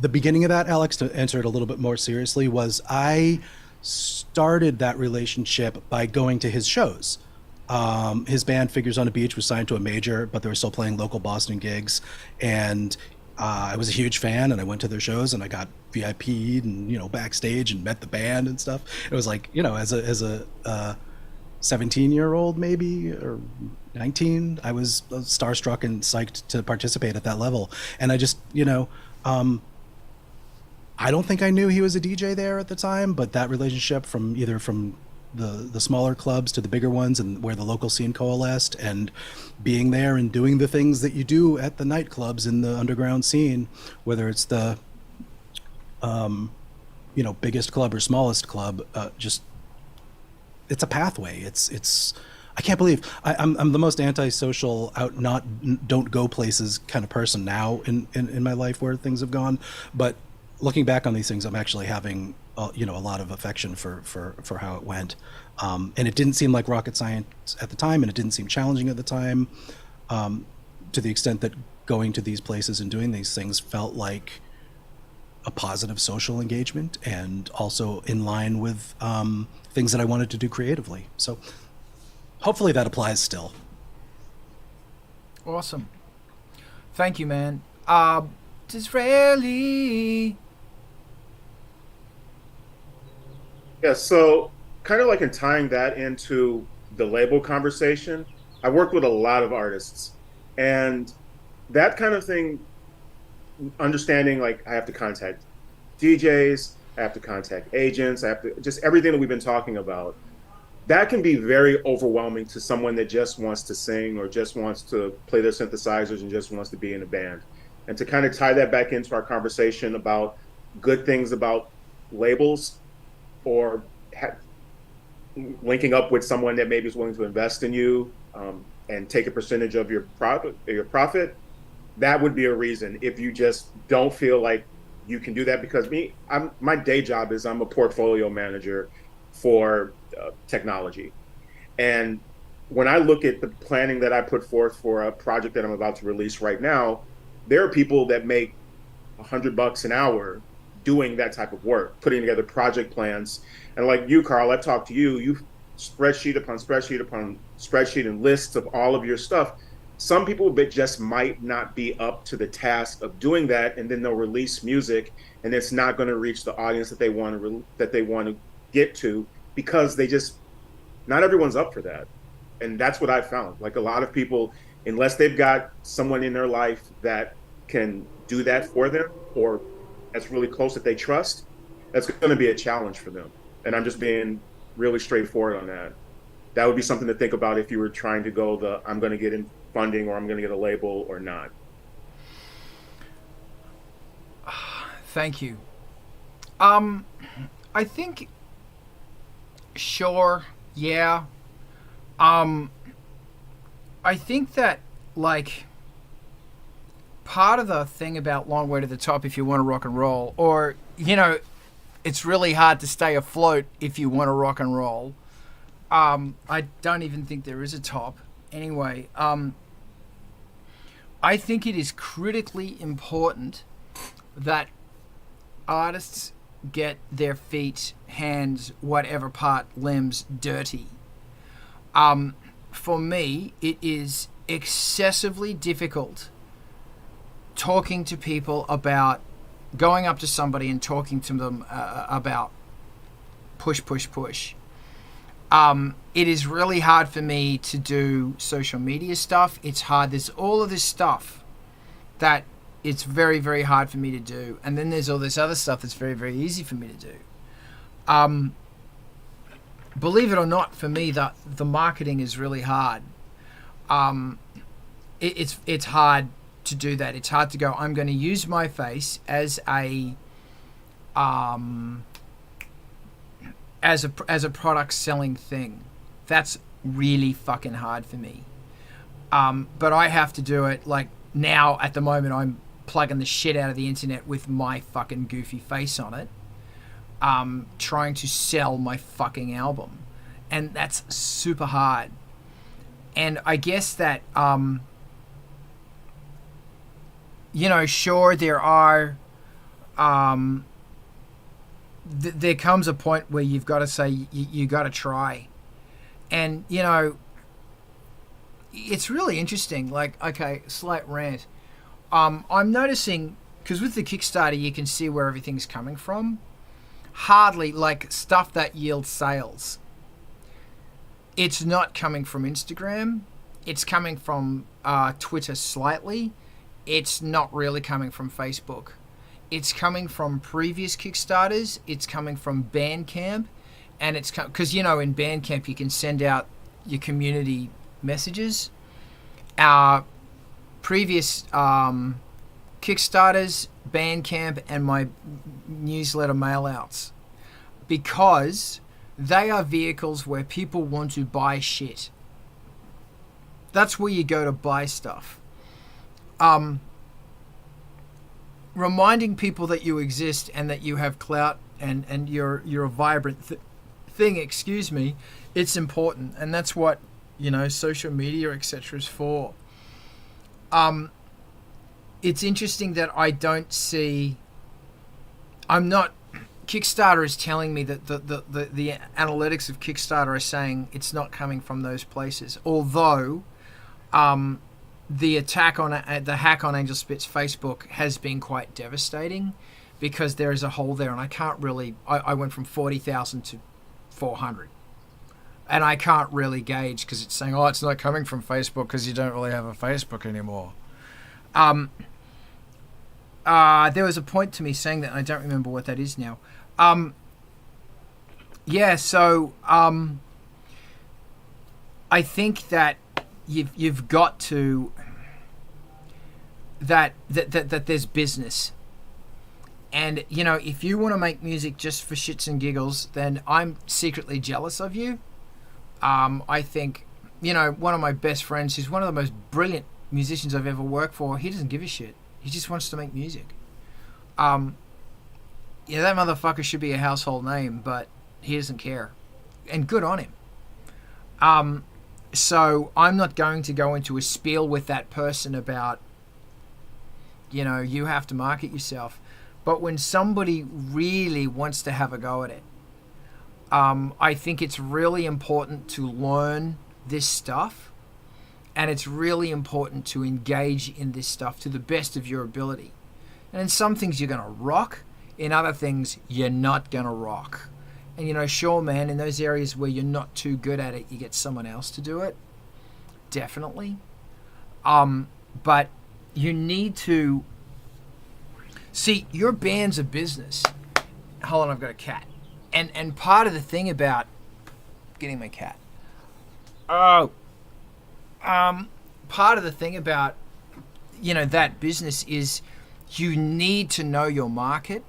the beginning of that, Alex, to answer it a little bit more seriously, was I started that relationship by going to his shows. His band Figures on a Beach was signed to a major, but they were still playing local Boston gigs, and I was a huge fan, and I went to their shows, and I got VIP'd and, you know, backstage and met the band and stuff. It was like, you know, as a 17-year-old maybe, or 19, I was starstruck and psyched to participate at that level. And I just, you know, I don't think I knew he was a DJ there at the time, but that relationship from the smaller clubs to the bigger ones, and where the local scene coalesced, and being there and doing the things that you do at the nightclubs in the underground scene, whether it's the you know, biggest club or smallest club, just, it's a pathway. It's I can't believe I'm the most antisocial, don't go places kind of person now in my life, where things have gone. But looking back on these things, I'm actually having you know, a lot of affection for how it went, and it didn't seem like rocket science at the time, and it didn't seem challenging at the time, to the extent that going to these places and doing these things felt like a positive social engagement, and also in line with things that I wanted to do creatively. So hopefully that applies still. Awesome. Thank you, man. Disraeli. Yeah, so kind of like in tying that into the label conversation, I worked with a lot of artists, and that kind of thing, understanding, like, I have to contact DJs, I have to contact agents, I have to, just everything that we've been talking about, that can be very overwhelming to someone that just wants to sing or just wants to play their synthesizers and just wants to be in a band. And to kind of tie that back into our conversation about good things about labels, or linking up with someone that maybe is willing to invest in you, and take a percentage of your profit, that would be a reason if you just don't feel like you can do that. Because my day job is I'm a portfolio manager for technology. And when I look at the planning that I put forth for a project that I'm about to release right now, there are people that make $100 an hour doing that type of work, putting together project plans. And like you, Carl, I've talked to you spreadsheet upon spreadsheet upon spreadsheet and lists of all of your stuff. Some people just might not be up to the task of doing that, and then they'll release music, and it's not going to reach the audience that they want to get to, because not everyone's up for that. And that's what I found. Like, a lot of people, unless they've got someone in their life that can do that for them, or that's really close that they trust, that's going to be a challenge for them. And I'm just being really straightforward on that. That would be something to think about if you were trying to go I'm going to get in funding, or I'm going to get a label or not. Thank you. I think, sure, yeah. I think that, like, part of the thing about Long Way to the Top, if you want to rock and roll, or, you know, it's really hard to stay afloat if you want to rock and roll. I don't even think there is a top. Anyway, I think it is critically important that artists get their feet, hands, whatever part, limbs dirty. For me, it is excessively difficult talking to people about going up to somebody and talking to them about push. It is really hard for me to do social media stuff. It's hard. There's all of this stuff that it's very, very hard for me to do. And then there's all this other stuff that's very, very easy for me to do. Believe it or not, for me, the marketing is really hard. It's hard to do that. It's hard to go, I'm going to use my face as a product selling thing. That's really fucking hard for me. But I have to do it. Like now, at the moment, I'm plugging the shit out of the internet with my fucking goofy face on it, trying to sell my fucking album, and that's super hard. And I guess that sure, there are there comes a point where you've got to say you got to try. And it's really interesting. Like, okay, slight rant. I'm noticing, because with the Kickstarter you can see where everything's coming from. Hardly, like, stuff that yields sales, it's not coming from Instagram. It's coming from Twitter slightly. It's not really coming from Facebook. It's coming from previous Kickstarters. It's coming from Bandcamp. And it's because, in Bandcamp you can send out your community messages. Our previous Kickstarters, Bandcamp, and my newsletter mailouts, because they are vehicles where people want to buy shit. That's where you go to buy stuff. Reminding people that you exist and that you have clout and you're a vibrant thing, it's important. And that's what, social media, etc. is for. It's interesting that I don't see... Kickstarter is telling me that the analytics of Kickstarter are saying it's not coming from those places. Although... the hack on ANGELSPIT'S Facebook has been quite devastating, because there is a hole there, and I can't really... I went from 40,000 to 400, and I can't really gauge, because it's saying, it's not coming from Facebook because you don't really have a Facebook anymore. There was a point to me saying that, and I don't remember what that is now. I think that you've got to that there's business, and if you want to make music just for shits and giggles, then I'm secretly jealous of you. I think one of my best friends, who's one of the most brilliant musicians I've ever worked for, he doesn't give a shit. He just wants to make music. That motherfucker should be a household name, but he doesn't care, and good on him. So I'm not going to go into a spiel with that person about, you have to market yourself. But when somebody really wants to have a go at it, I think it's really important to learn this stuff, and it's really important to engage in this stuff to the best of your ability. And in some things you're going to rock, in other things you're not going to rock. And sure, man, in those areas where you're not too good at it, you get someone else to do it. Definitely. But you need to see, your band's a business. Hold on, I've got a cat. And part of the thing about getting my cat. Part of the thing about that business is you need to know your market.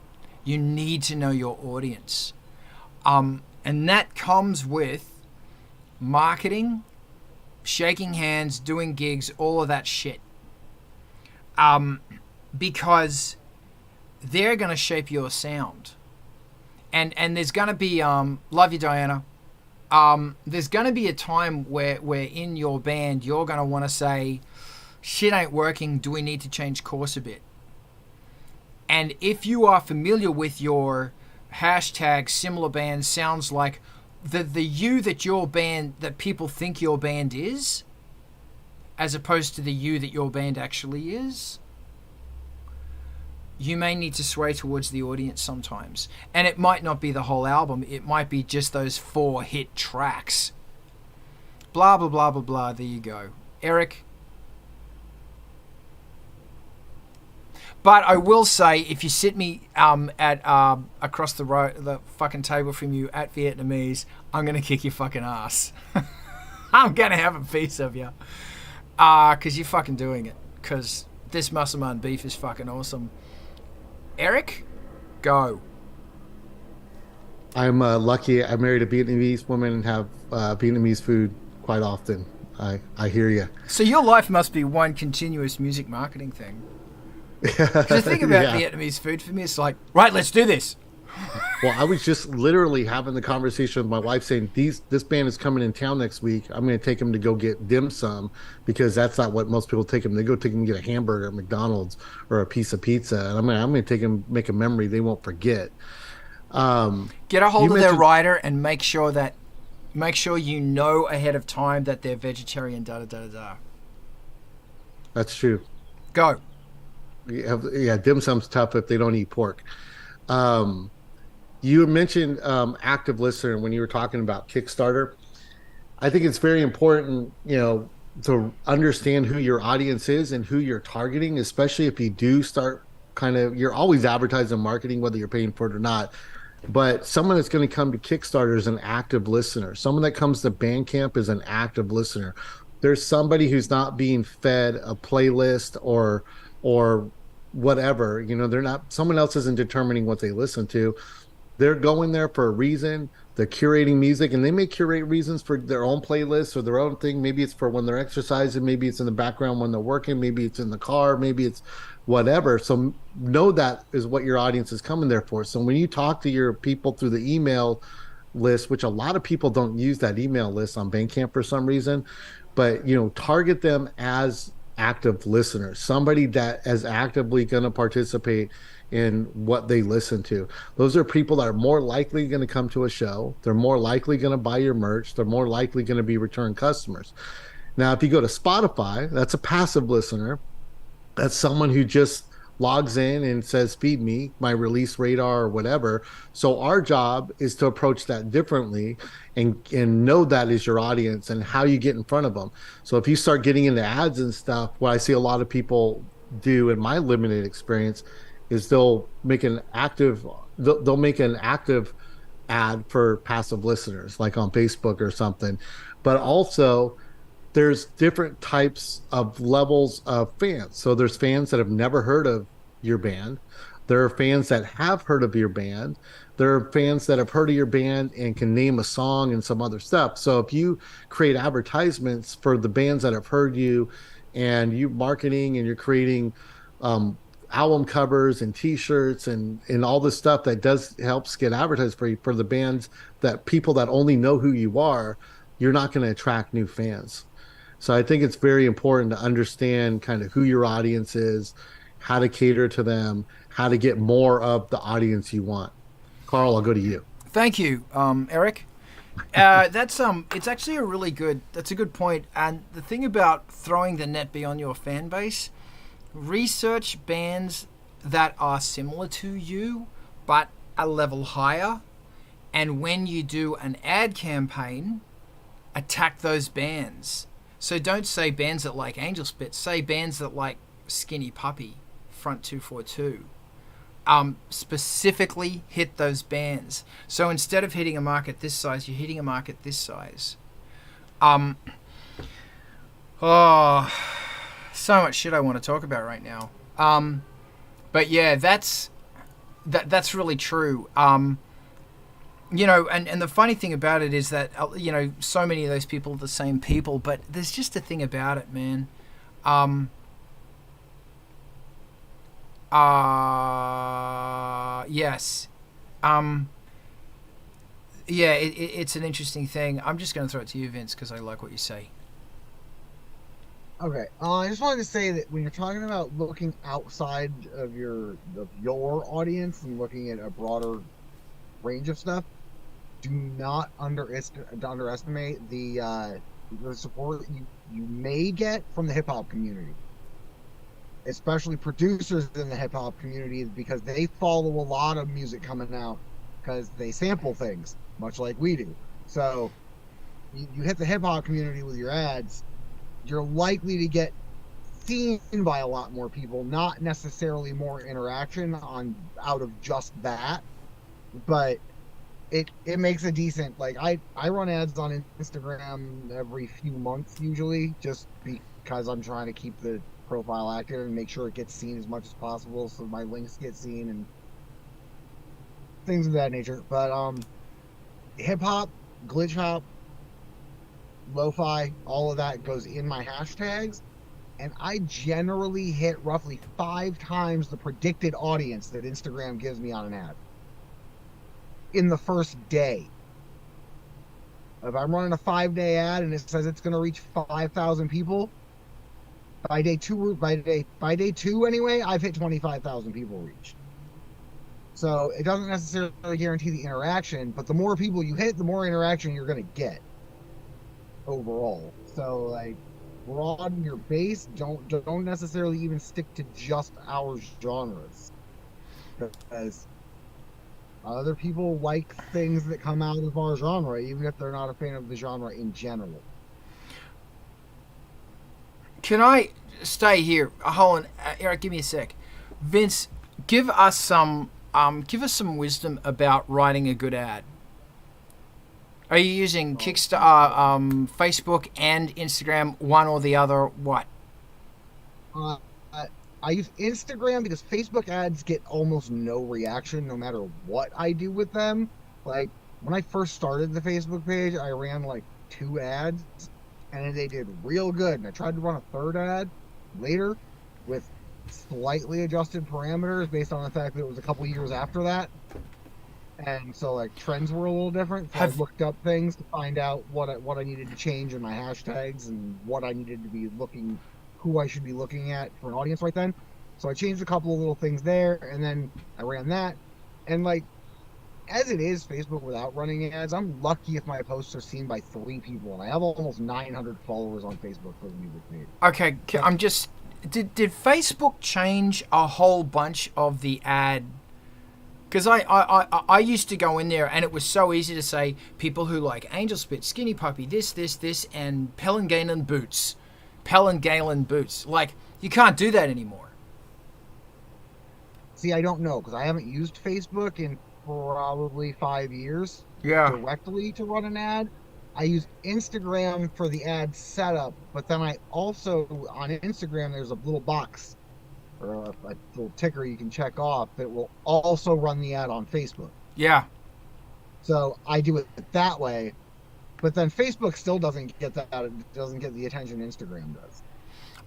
You need to know your audience. And that comes with marketing, shaking hands, doing gigs, all of that shit. Because they're going to shape your sound. And there's going to be, love you, Diana. There's going to be a time where in your band, you're going to want to say, shit ain't working, do we need to change course a bit? And if you are familiar with your hashtag similar band sounds like the you that your band, that people think your band is, as opposed to the you that your band actually is, you may need to sway towards the audience sometimes. And it might not be the whole album. It might be just those 4 hit tracks. Blah, blah, blah, blah, blah. There you go. Eric? But I will say, if you sit me at across the fucking table from you at Vietnamese, I'm going to kick your fucking ass. I'm going to have a piece of you. Because you're fucking doing it. Because this Musselman beef is fucking awesome. Eric, go. I'm lucky. I married a Vietnamese woman and have Vietnamese food quite often. I hear you. So your life must be one continuous music marketing thing. Because the thing about Vietnamese food for me, it's like, right, let's do this. Well, I was just literally having the conversation with my wife saying, this band is coming in town next week. I'm going to take them to go get dim sum, because that's not what most people take them. They go take them to get a hamburger at McDonald's or a piece of pizza. And I'm going to take them, make a memory they won't forget. Get a hold of their rider and make sure you know ahead of time that they're vegetarian, da-da-da-da-da. That's true. Go. Yeah, dim sum's tough if they don't eat pork. You mentioned active listener when you were talking about Kickstarter. I think it's very important, to understand who your audience is and who you're targeting, especially if you do start you're always advertising and marketing, whether you're paying for it or not. But someone that's going to come to Kickstarter is an active listener. Someone that comes to Bandcamp is an active listener. There's somebody who's not being fed a playlist or whatever, they're not, someone else isn't determining what they listen to. They're going there for a reason. They're curating music, and they may curate reasons for their own playlists or their own thing. Maybe it's for when they're exercising, maybe it's in the background when they're working, maybe it's in the car, maybe it's whatever. So know that is what your audience is coming there for. So when you talk to your people through the email list, which a lot of people don't use that email list on Bandcamp for some reason, but target them as active listeners, somebody that is actively going to participate in what they listen to. Those are people that are more likely going to come to a show. They're more likely going to buy your merch. They're more likely going to be return customers. Now, if you go to Spotify, that's a passive listener. That's someone who just logs in and says, feed me my release radar or whatever. So our job is to approach that differently and know that is your audience and how you get in front of them. So if you start getting into ads and stuff, what I see a lot of people do in my limited experience is they'll make an active ad for passive listeners, like on Facebook or something. But also there's different types of levels of fans. So there's fans that have never heard of your band. There are fans that have heard of your band. There are fans that have heard of your band and can name a song and some other stuff. So if you create advertisements for the bands that have heard you, and you marketing and you're creating album covers and t-shirts and all this stuff that does helps get advertised for the bands, that people that only know who you are, you're not going to attract new fans. So I think it's very important to understand kind of who your audience is, how to cater to them, how to get more of the audience you want. Carl, I'll go to you. Thank you, Eric. It's actually that's a good point. And the thing about throwing the net beyond your fan base, research bands that are similar to you, but a level higher. And when you do an ad campaign, attack those bands. So don't say bands that like ANGELSPIT'S, say bands that like Skinny Puppy, Front 242. Specifically hit those bands. So instead of hitting a market this size, you're hitting a market this size. So much shit I want to talk about right now. But yeah, that's really true. And the funny thing about it is that, so many of those people are the same people, but there's just a thing about it, man. Yes. Yeah, it's an interesting thing. I'm just going to throw it to you, Vince, because I like what you say. Okay. I just wanted to say that when you're talking about looking outside of your audience and looking at a broader range of stuff, do not underestimate the support that you may get from the hip hop community. especially producers in the hip hop community, because they follow a lot of music coming out because they sample things, much like we do. So you hit the hip hop community with your ads, you're likely to get seen by a lot more people, not necessarily more interaction on out of just that, but it makes a decent, like, I run ads on Instagram every few months usually, just because I'm trying to keep the profile active and make sure it gets seen as much as possible, so my links get seen and things of that nature. But hip hop, glitch hop, lo-fi, all of that goes in my hashtags, and I generally hit roughly 5 times the predicted audience that Instagram gives me on an ad in the first day. If I'm running a 5-day ad and it says it's going to reach 5,000 people, by day two anyway, I've hit 25,000 people reached. So it doesn't necessarily guarantee the interaction, but the more people you hit, the more interaction you're going to get overall. So, like, broaden your base. Don't necessarily even stick to just our genres, because other people like things that come out of our genre, even if they're not a fan of the genre in general. Can I stay here? Hold on, Eric, give me a sec. Vince, give us some wisdom about writing a good ad. Are you using Kickstarter, Facebook, and Instagram, one or the other? What? I use Instagram because Facebook ads get almost no reaction no matter what I do with them. Like, when I first started the Facebook page, I ran like 2 ads, and they did real good. And I tried to run a 3rd ad later with slightly adjusted parameters based on the fact that it was a couple years after that. And so, like, trends were a little different. So I looked up things to find out what I needed to change in my hashtags and what I needed to be who I should be looking at for an audience right then. So I changed a couple of little things there, and then I ran that. And, like, as it is, Facebook without running ads, I'm lucky if my posts are seen by 3 people, and I have almost 900 followers on Facebook for the music page. Okay, did Facebook change a whole bunch of the ad? Because I used to go in there, and it was so easy to say people who like ANGELSPIT'S, Skinny Puppy, this, and Pelengalen boots. Like, you can't do that anymore. See, I don't know, because I haven't used Facebook in probably 5 years directly to run an ad. I use Instagram for the ad setup, but then I also, on Instagram, there's a little box or a little ticker you can check off that will also run the ad on Facebook. Yeah. So I do it that way, but then Facebook still doesn't get that. It doesn't get the attention Instagram does.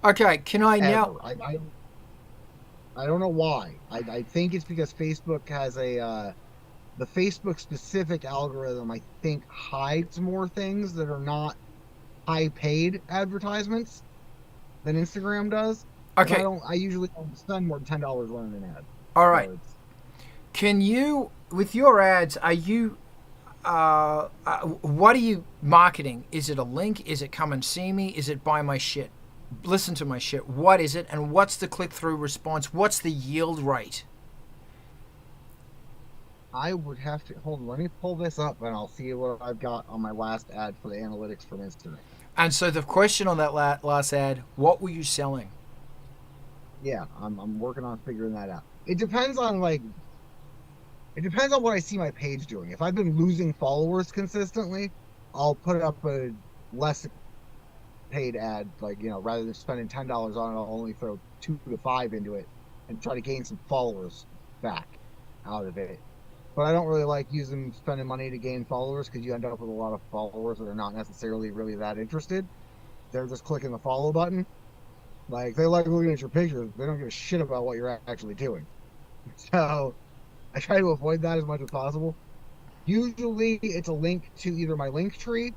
Okay, can I now? I don't know why. I think it's because Facebook has the Facebook specific algorithm, I think, hides more things that are not high paid advertisements than Instagram does. Okay. I usually don't spend more than $10 running an ad. All right. So can you, with your ads, are you, what are you marketing? Is it a link? Is it come and see me? Is it buy my shit? Listen to my shit. What is it? And what's the click-through response? What's the yield rate? I would have to, hold on, let me pull this up and I'll see what I've got on my last ad for the analytics from Instagram. And so the question on that last ad, what were you selling? Yeah, I'm working on figuring that out. It depends on what I see my page doing. If I've been losing followers consistently, I'll put up a less paid ad, like, you know, rather than spending $10 on it, I'll only throw 2 to 5 into it and try to gain some followers back out of it. But I don't really like spending money to gain followers, because you end up with a lot of followers that are not necessarily really that interested. They're just clicking the follow button. Like, they like looking at your pictures. They don't give a shit about what you're actually doing. So I try to avoid that as much as possible. Usually it's a link to either my link tree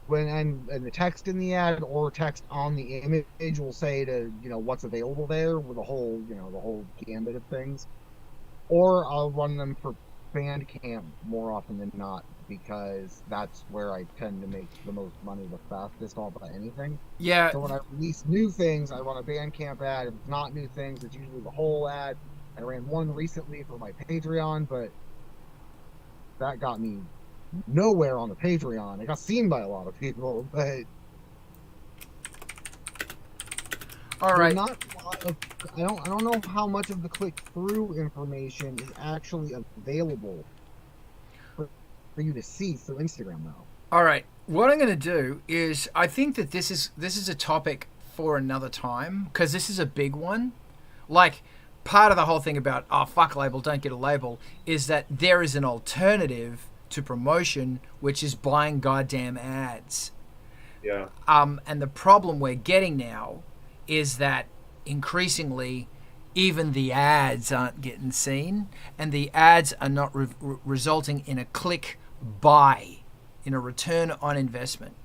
and the text in the ad, or text on the image will say to, you know, what's available there with the whole gambit of things. Or I'll run them for Bandcamp more often than not, because that's where I tend to make the most money the fastest off of anything. Yeah. So when I release new things, I run a Bandcamp ad. If it's not new things, it's usually the whole ad. I ran one recently for my Patreon, but that got me nowhere on the Patreon. It got seen by a lot of people, but All right. not a lot of, I don't know how much of the click-through information is actually available for you to see through Instagram, though. All right. What I'm going to do is, I think that this is a topic for another time, because this is a big one. Like, part of the whole thing about, oh, fuck label, don't get a label, is that there is an alternative to promotion, which is buying goddamn ads. Yeah. And the problem we're getting now is that increasingly even the ads aren't getting seen, and the ads are not resulting in a click buy, in a return on investment.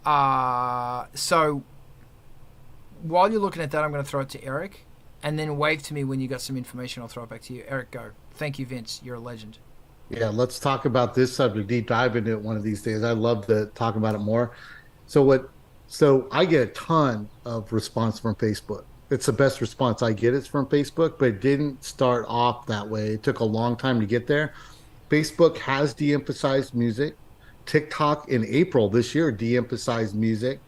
So while you're looking at that, I'm going to throw it to Eric, and then wave to me when you got some information. I'll throw it back to you. Eric, go. Thank you, Vince. You're a legend. Yeah, let's talk about this subject, deep dive into it one of these days. I'd love to talk about it more. So I get a ton of response from Facebook. It's the best response I get is from Facebook, but it didn't start off that way. It took a long time to get there. Facebook has de-emphasized music. TikTok in April this year de-emphasized music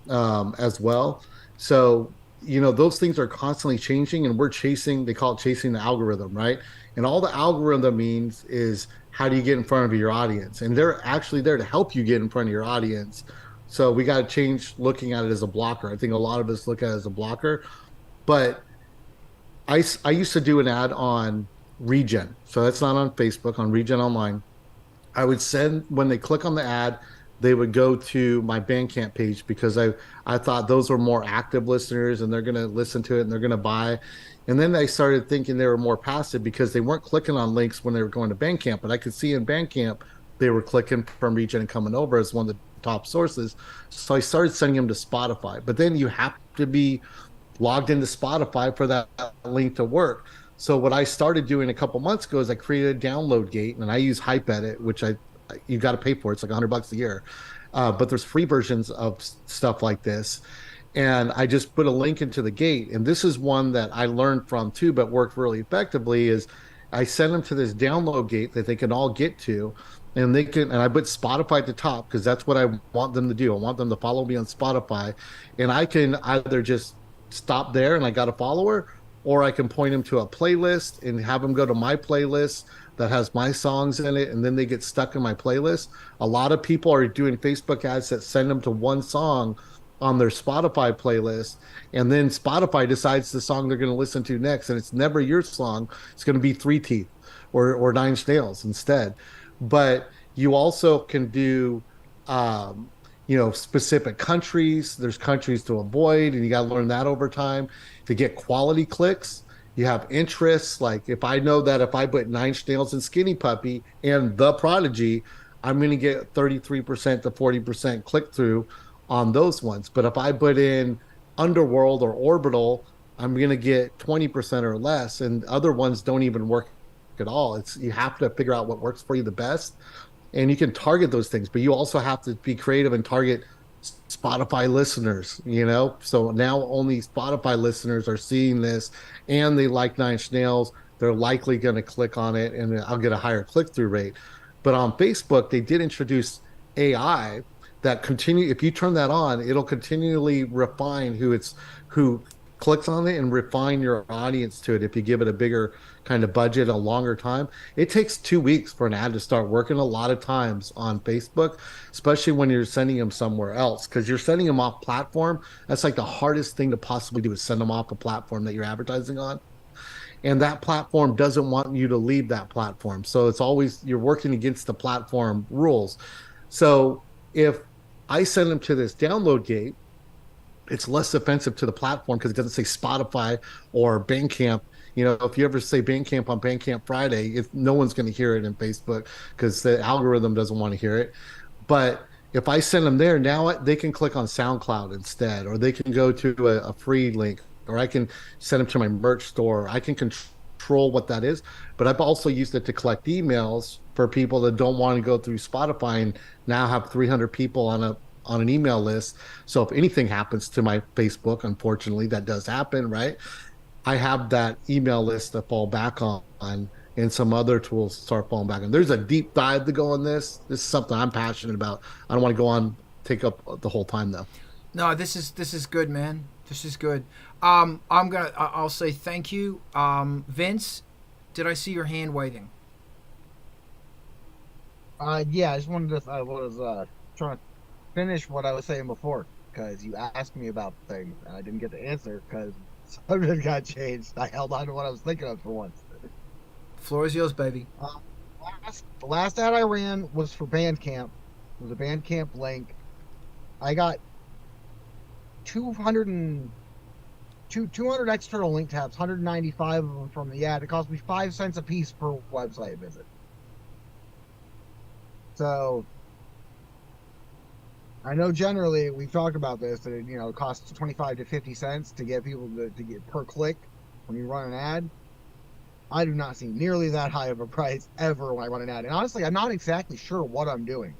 as well. So, those things are constantly changing, and we're chasing, they call it chasing the algorithm, right? And all the algorithm means is, how do you get in front of your audience? And they're actually there to help you get in front of your audience. So we got to change looking at it as a blocker. I think a lot of us look at it as a blocker. But I used to do an ad on Regen. So that's not on Facebook, on Regen Online. I would send, when they click on the ad, they would go to my Bandcamp page, because I thought those were more active listeners and they're going to listen to it and they're going to buy. And then I started thinking they were more passive, because they weren't clicking on links when they were going to Bandcamp. But I could see in Bandcamp they were clicking from Regen and coming over as one of the top sources. So I started sending them to Spotify. But then you have to be logged into Spotify for that link to work. So what I started doing a couple months ago is I created a download gate, and I use HypeEdit, which you got to pay for. It's like $100 a year. But there's free versions of stuff like this. And I just put a link into the gate. And this is one that I learned from too, but worked really effectively, is I send them to this download gate that they can all get to. And I put Spotify at the top, because that's what I want them to do. I want them to follow me on Spotify. And I can either just stop there and I got a follower, or I can point them to a playlist and have them go to my playlist that has my songs in it, and then they get stuck in my playlist. A lot of people are doing Facebook ads that send them to one song on their Spotify playlist, and then Spotify decides the song they're going to listen to next, and it's never your song. It's going to be Three Teeth or Nine Nails instead. But you also can do specific countries. There's countries to avoid, and you got to learn that over time to get quality clicks. You have interests. Like, if I know that if I put Nine Nails and Skinny Puppy and The Prodigy, I'm going to get 33% to 40% click through on those ones. But if I put in Underworld or Orbital, I'm going to get 20% or less, and other ones don't even work at all. You have to figure out what works for you the best, and you can target those things, but you also have to be creative and target Spotify listeners, so now only Spotify listeners are seeing this, and they like Nine Inch Nails. They're likely going to click on it, and I'll get a higher click-through rate. But on Facebook, they did introduce AI that if you turn that on, it'll continually refine who clicks on it, and refine your audience to it. If you give it a bigger kind of budget, a longer time, it takes 2 weeks for an ad to start working a lot of times on Facebook, especially when you're sending them somewhere else, because you're sending them off platform. That's like the hardest thing to possibly do, is send them off a platform that you're advertising on. And that platform doesn't want you to leave that platform. So it's always, you're working against the platform rules. So if I send them to this download gate, it's less offensive to the platform, because it doesn't say Spotify or Bandcamp. If you ever say Bandcamp on Bandcamp Friday, no one's going to hear it in Facebook, because the algorithm doesn't want to hear it. But if I send them there, now they can click on SoundCloud instead, or they can go to a free link, or I can send them to my merch store. I can control control what that is. But I've also used it to collect emails for people that don't want to go through Spotify and now have 300 people on an email list. So if anything happens to my Facebook, unfortunately, that does happen, right? I have that email list to fall back on and some other tools to start falling back on. There's a deep dive to go on this. This is something I'm passionate about. I don't want to go on, take up the whole time though. No, this is good, man. This is good. I'll say thank you. Vince, did I see your hand waving? Yeah, I just wanted to. I was trying to finish what I was saying before because you asked me about things and I didn't get to answer because something got changed. I held on to what I was thinking of for once. Floor is yours, baby. The last ad I ran was for Bandcamp. It was a Bandcamp link. I got 200 external link tabs, 195 of them from the ad. It cost me 5 cents a piece per website visit. So I know generally we've talked about this that it costs 25 to 50 cents to get people to get per click when you run an ad. I do not see nearly that high of a price ever when I run an ad. And honestly, I'm not exactly sure what I'm doing.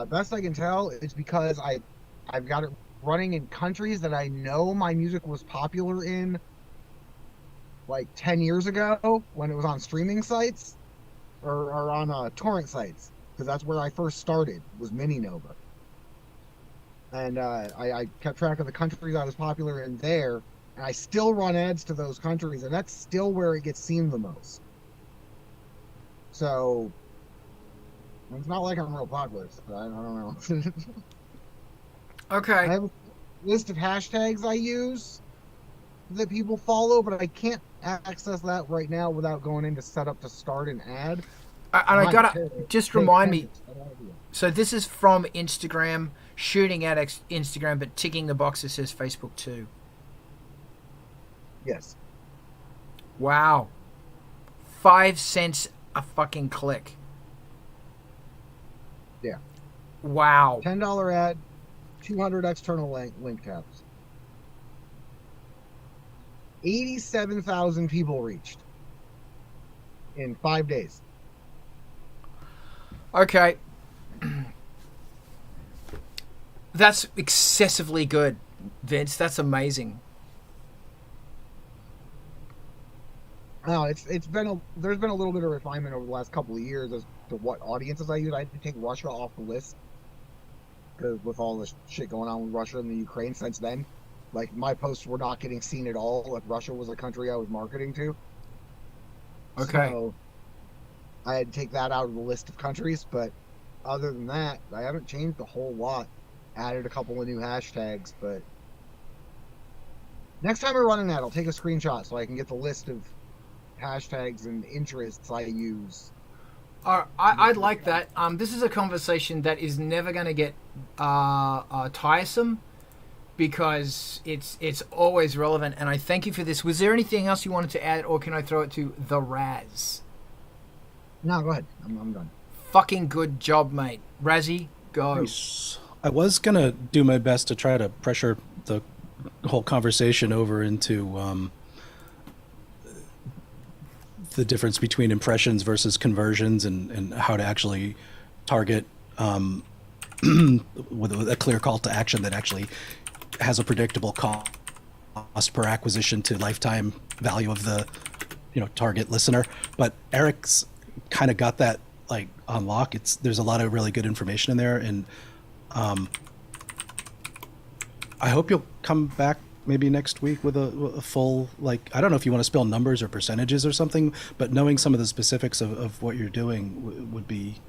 Best I can tell is because I've got it running in countries that I know my music was popular in like 10 years ago when it was on streaming sites or on torrent sites, because that's where I first started, was Mini Nova. And I kept track of the countries I was popular in there, and I still run ads to those countries, and that's still where it gets seen the most. So it's not like I'm real popular, so I don't know. Okay. I have a list of hashtags I use that people follow, but I can't access that right now without going in to set up to start an ad. And I gotta just remind me. So this is from Instagram, shooting at Instagram, but ticking the box that says Facebook too. Yes. Wow. 5 cents a fucking click. Yeah. Wow. $10 ad, 200 external link tabs. 87,000 people reached in 5 days. Okay. That's excessively good, Vince. That's amazing. No, there's been a little bit of refinement over the last couple of years as to what audiences I use. I had to take Russia off the list because with all the shit going on with Russia and the Ukraine since then, like my posts were not getting seen at all. Like Russia was a country I was marketing to. Okay. So I had to take that out of the list of countries, but other than that, I haven't changed a whole lot. Added a couple of new hashtags, but next time I run an ad, I'll take a screenshot so I can get the list of hashtags and interests I use. I'd like that. This is a conversation that is never going to get tiresome because it's always relevant, and I thank you for this. Was there anything else you wanted to add, or can I throw it to the Raz? No, go ahead. I'm done. Fucking good job, mate. Razzie, go. Nice. I was going to do my best to try to pressure the whole conversation over into the difference between impressions versus conversions and how to actually target with a clear call to action that actually has a predictable cost per acquisition to lifetime value of the target listener. But Eric's kind of got that like on lock. There's a lot of really good information in there, and I hope you'll come back maybe next week with a full, like, I don't know if you want to spill numbers or percentages or something, but knowing some of the specifics of what you're doing would be,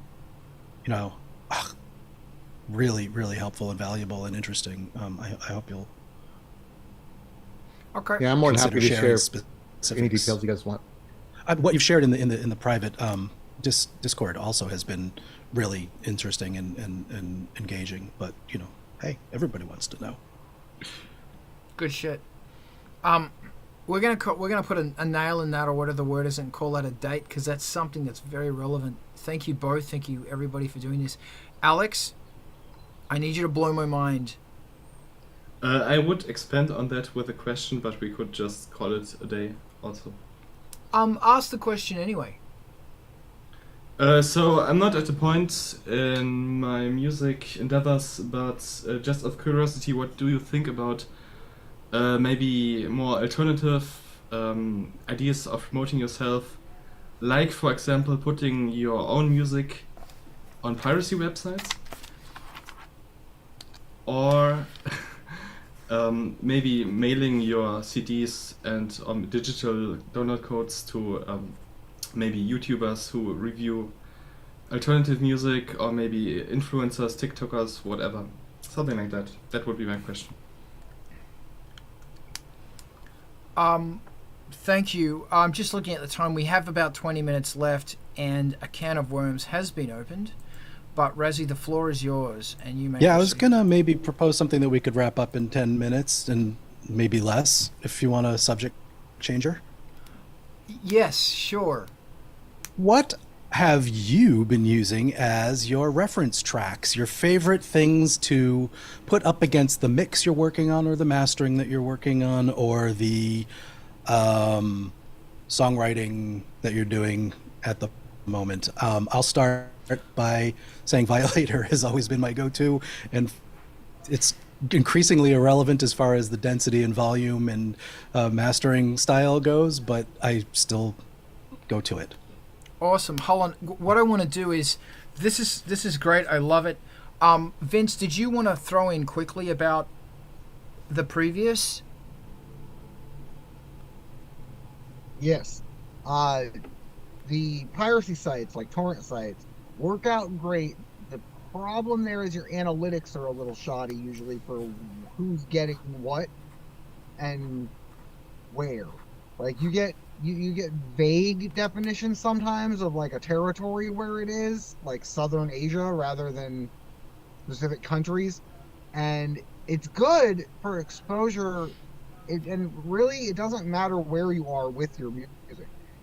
really, really helpful and valuable and interesting. I hope you'll. Okay. Yeah, I'm more than happy to share specifics. any details you guys want. What you've shared in the private Discord also has been really interesting and engaging. But hey, everybody wants to know. Good shit. We're gonna put a nail in that, or whatever the word is, and call that a date, because that's something that's very relevant. Thank you both. Thank you everybody for doing this. Alex, I need you to blow my mind. I would expand on that with a question, but we could just call it a day also. Ask the question anyway. So I'm not at a point in my music endeavors, but just of curiosity, what do you think about maybe more alternative ideas of promoting yourself? Like, for example, putting your own music on piracy websites? Or maybe mailing your CDs and digital download codes to maybe YouTubers who review alternative music, or maybe influencers, TikTokers, whatever. Something like that. That would be my question. Thank you. I'm just looking at the time. We have about 20 minutes left, and a can of worms has been opened. But Razzie, the floor is yours, and you may. Yeah, I was proceed. gonna maybe propose something that we could wrap up in 10 minutes, and maybe less, if you want a subject changer. Yes, sure. What have you been using as your reference tracks, your favorite things to put up against the mix you're working on, or the mastering that you're working on, or the songwriting that you're doing at the moment? I'll start by saying Violator has always been my go-to, and it's increasingly irrelevant as far as the density and volume and mastering style goes, but I still go to it. Awesome. Hold on. What I want to do is, this is great. I love it. Vince, did you want to throw in quickly about the previous? Yes. The piracy sites, like torrent sites, work out great. The problem there is your analytics are a little shoddy usually for who's getting what and where. Like you get vague definitions sometimes of like a territory where it is, like Southern Asia rather than specific countries, and it's good for exposure. And really, it doesn't matter where you are with your music.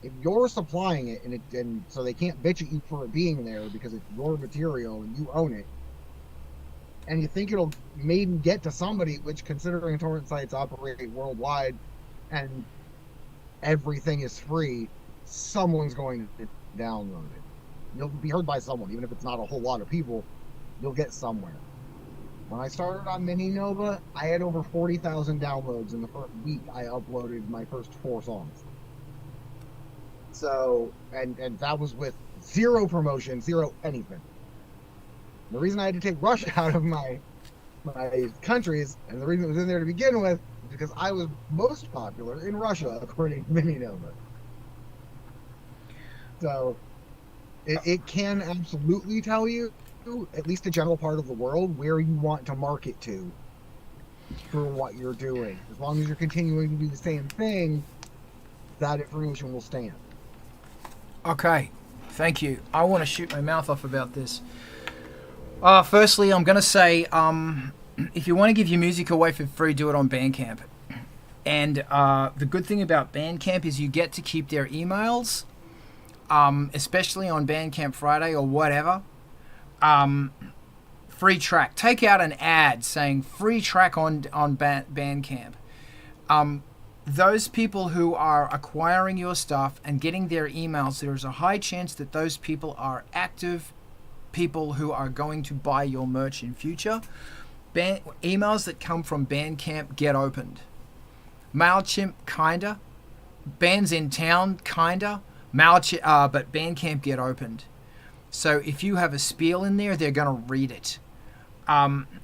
If you're supplying it, and so they can't bitch at you for it being there because it's your material and you own it, and you think it'll maybe get to somebody, which, considering torrent sites operate worldwide and everything is free, someone's going to download it. You'll be heard by someone, even if it's not a whole lot of people. You'll get somewhere. When I started on Mini Nova, I had over 40,000 downloads in the first week I uploaded my first 4 songs. So, and that was with zero promotion, zero anything. The reason I had to take Russia out of my countries, and the reason it was in there to begin with, is because I was most popular in Russia, according to Mini Nova. So, it can absolutely tell you, at least a general part of the world, where you want to market to for what you're doing. As long as you're continuing to do the same thing, that information will stand. Okay, thank you. I want to shoot my mouth off about this. Firstly, I'm going to say, if you want to give your music away for free, do it on Bandcamp. And the good thing about Bandcamp is you get to keep their emails, especially on Bandcamp Friday or whatever. Free track. Take out an ad saying free track on Bandcamp. Those people who are acquiring your stuff and getting their emails, there is a high chance that those people are active people who are going to buy your merch in future. Emails that come from Bandcamp get opened. MailChimp, kinda. Bands in Town, kinda. But Bandcamp get opened. So if you have a spiel in there, they're going to read it.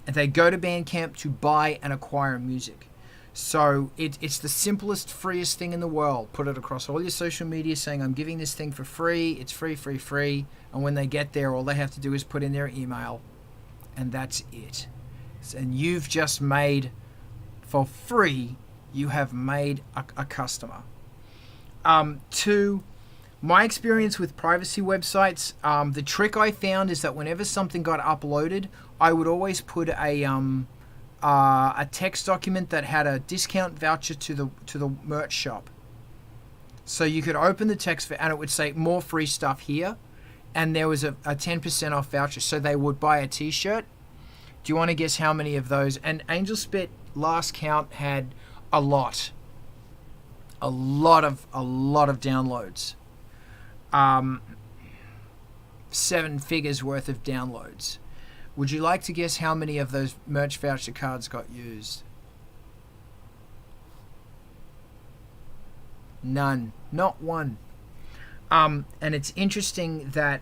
They go to Bandcamp to buy and acquire music. So it's the simplest, freest thing in the world. Put it across all your social media saying, I'm giving this thing for free. It's free, free, free. And when they get there, all they have to do is put in their email. And that's it. And you've just made, for free, you have made a customer. 2, my experience with privacy websites, the trick I found is that whenever something got uploaded, I would always put a text document that had a discount voucher to the merch shop. So you could open the text and it would say more free stuff here, and there was a 10% off voucher. So they would buy a t-shirt. Do you want to guess how many of those? And AngelSpit last count had a lot. a lot of downloads. 7 figures worth of downloads. Would you like to guess how many of those merch voucher cards got used? None. Not one. And it's interesting that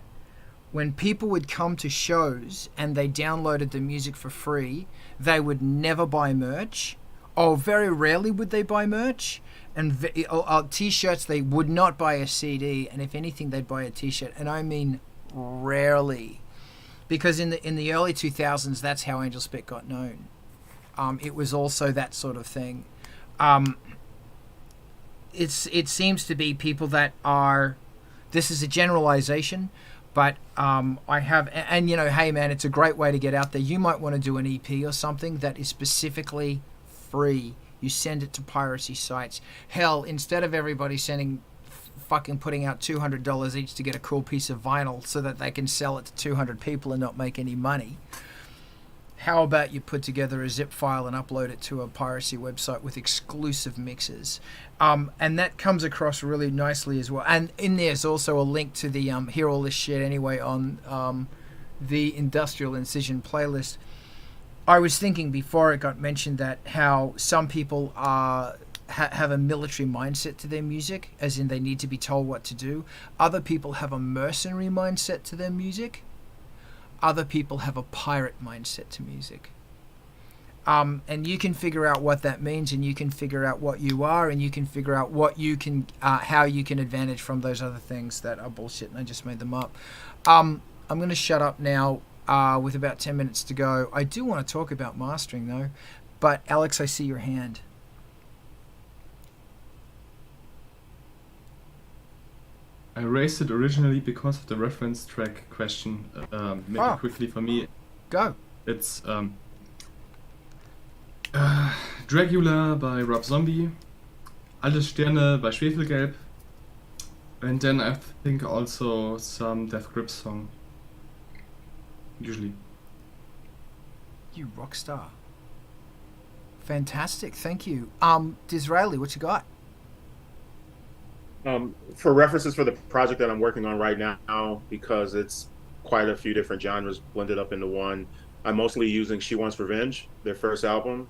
when people would come to shows and they downloaded the music for free, they would never buy merch. Or very rarely would they buy merch. And t-shirts, they would not buy a CD. And if anything, they'd buy a t-shirt. And I mean rarely. Because in the early 2000s, that's how Angel Spit got known. It was also that sort of thing. It seems to be people that are... This is a generalization, but I have... And, you know, hey, man, it's a great way to get out there. You might want to do an EP or something that is specifically free. You send it to piracy sites. Hell, instead of everybody fucking putting out $200 each to get a cool piece of vinyl so that they can sell it to 200 people and not make any money, how about you put together a zip file and upload it to a piracy website with exclusive mixes? And that comes across really nicely as well. And in there's also a link to the Hear All This Shit Anyway on the Industrial Incision playlist. I was thinking before it got mentioned that how some people have a military mindset to their music, as in they need to be told what to do. Other people have a mercenary mindset to their music. Other people have a pirate mindset to music. And you can figure out what that means, and you can figure out what you are, and you can figure out what you can, how you can advantage from those other things that are bullshit, and I just made them up. I'm going to shut up now with about 10 minutes to go. I do want to talk about mastering, though. But, Alex, I see your hand. I raised it originally because of the reference track question. Maybe quickly for me. Go. It's Dracula by Rob Zombie, Alle Sterne by Schwefelgelb, and then I think also some Death Grips song. Usually. You rock star. Fantastic, thank you. Disraeli, what you got? For references for the project that I'm working on right now, because it's quite a few different genres blended up into one, I'm mostly using She Wants Revenge, their first album,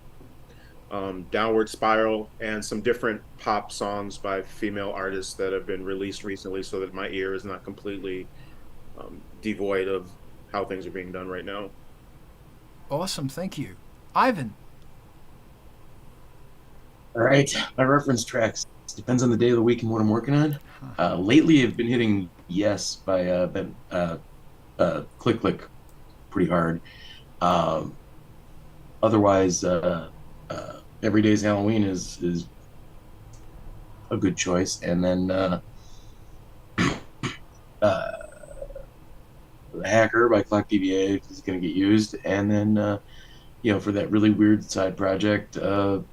Downward Spiral, and some different pop songs by female artists that have been released recently so that my ear is not completely devoid of how things are being done right now. Awesome, thank you. Ivan. All right, my reference tracks. Depends on the day of the week and what I'm working on. Lately, I've been hitting Yes by Click Click pretty hard. Otherwise, Every Day's Halloween is a good choice. And then The Hacker by Clock DBA is going to get used. And then, for that really weird side project, The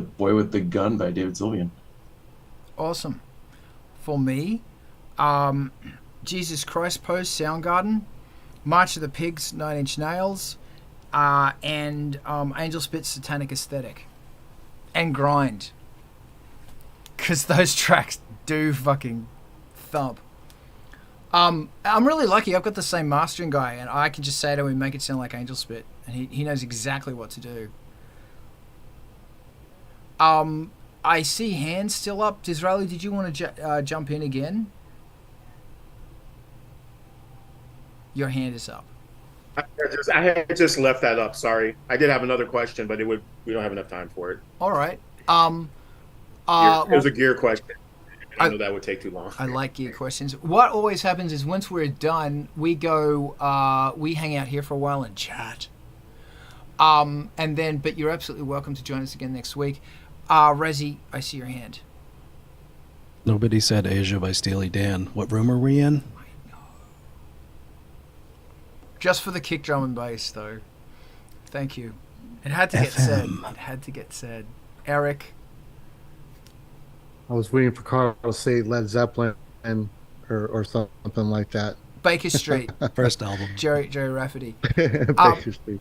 Boy with the Gun by David Sylvian. Awesome. For me, Jesus Christ Pose, Soundgarden, March of the Pigs, 9 Inch Nails, and Angel Spit's Satanic Aesthetic. And Grind. Because those tracks do fucking thump. I'm really lucky. I've got the same mastering guy, and I can just say to him, make it sound like Angel Spit. And he knows exactly what to do. I see hands still up. Disraeli, did you want to jump in again? Your hand is up. I had just left that up. Sorry, I did have another question, but we don't have enough time for it. All right. It was a gear question. I know that would take too long. I like gear questions. What always happens is once we're done, we go. We hang out here for a while and chat. And then, but you're absolutely welcome to join us again next week. Rezi, I see your hand. Nobody said Asia by Steely Dan. What room are we in? I know. Just for the kick drum and bass, though. Thank you. It had to get said. It had to get said. Eric. I was waiting for Carl to say Led Zeppelin or something like that. Baker Street. First album. Jerry Rafferty. Baker Street.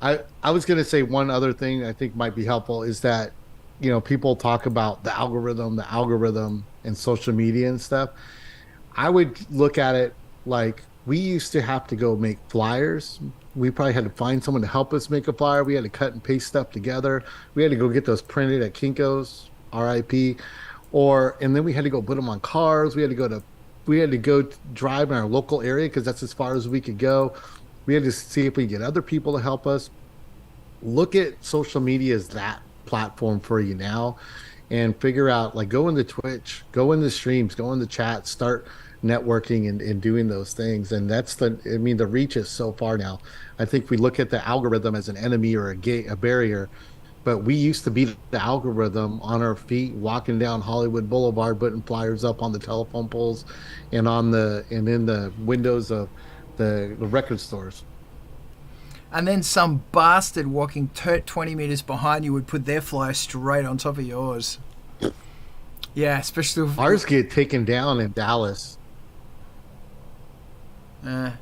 I was going to say one other thing I think might be helpful is that, people talk about the algorithm and social media and stuff. I would look at it like we used to have to go make flyers. We probably had to find someone to help us make a flyer. We had to cut and paste stuff together. We had to go get those printed at Kinko's, RIP, and then we had to go put them on cars. We had to go drive in our local area because that's as far as we could go. We had to see if we could get other people to help us. Look at social media as that platform for you now, and figure out, like, go into Twitch, go into streams, go into chat, start networking and doing those things. And the reach is so far now. I think we look at the algorithm as an enemy or a barrier, but we used to be the algorithm on our feet, walking down Hollywood Boulevard, putting flyers up on the telephone poles and in the windows of the record stores. And then some bastard walking 20 meters behind you would put their flyer straight on top of yours. Yeah, especially if ours get taken down in Dallas. Yeah,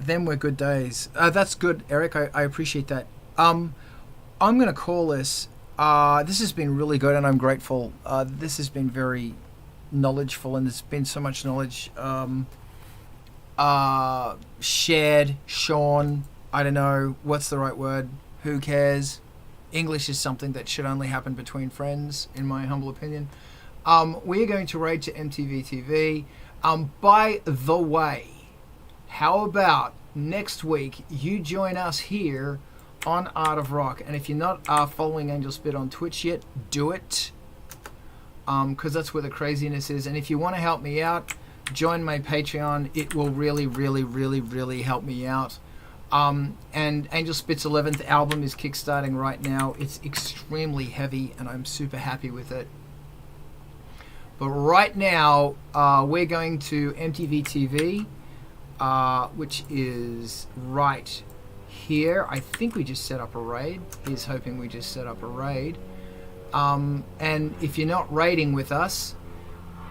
them were good days. That's good, Eric. I appreciate that. I'm going to call this. This has been really good, and I'm grateful. This has been very knowledgeful, and there's been so much knowledge shared. Sean, I don't know what's the right word. Who cares? English is something that should only happen between friends, in my humble opinion. We are going to raid to MTV TV. By the way, how about next week you join us here on Art of Rock? And if you're not following Angel Spit on Twitch yet, do it, because that's where the craziness is. And if you want to help me out, join my Patreon. It will really, really, really, really help me out. And Angel Spit's 11th album is kickstarting right now. It's extremely heavy, and I'm super happy with it. But right now, we're going to MTV TV, which is right here. I think we just set up a raid. He's hoping we just set up a raid. And if you're not raiding with us,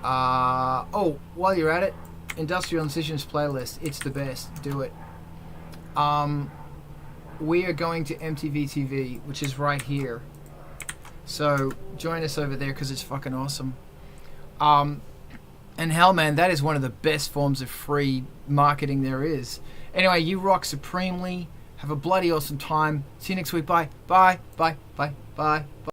while you're at it, Industrial Incisions playlist, it's the best. Do it. We are going to MTV TV, which is right here. So join us over there because it's fucking awesome. And hell, man, that is one of the best forms of free marketing there is. Anyway, you rock supremely. Have a bloody awesome time. See you next week. Bye. Bye. Bye. Bye. Bye. Bye.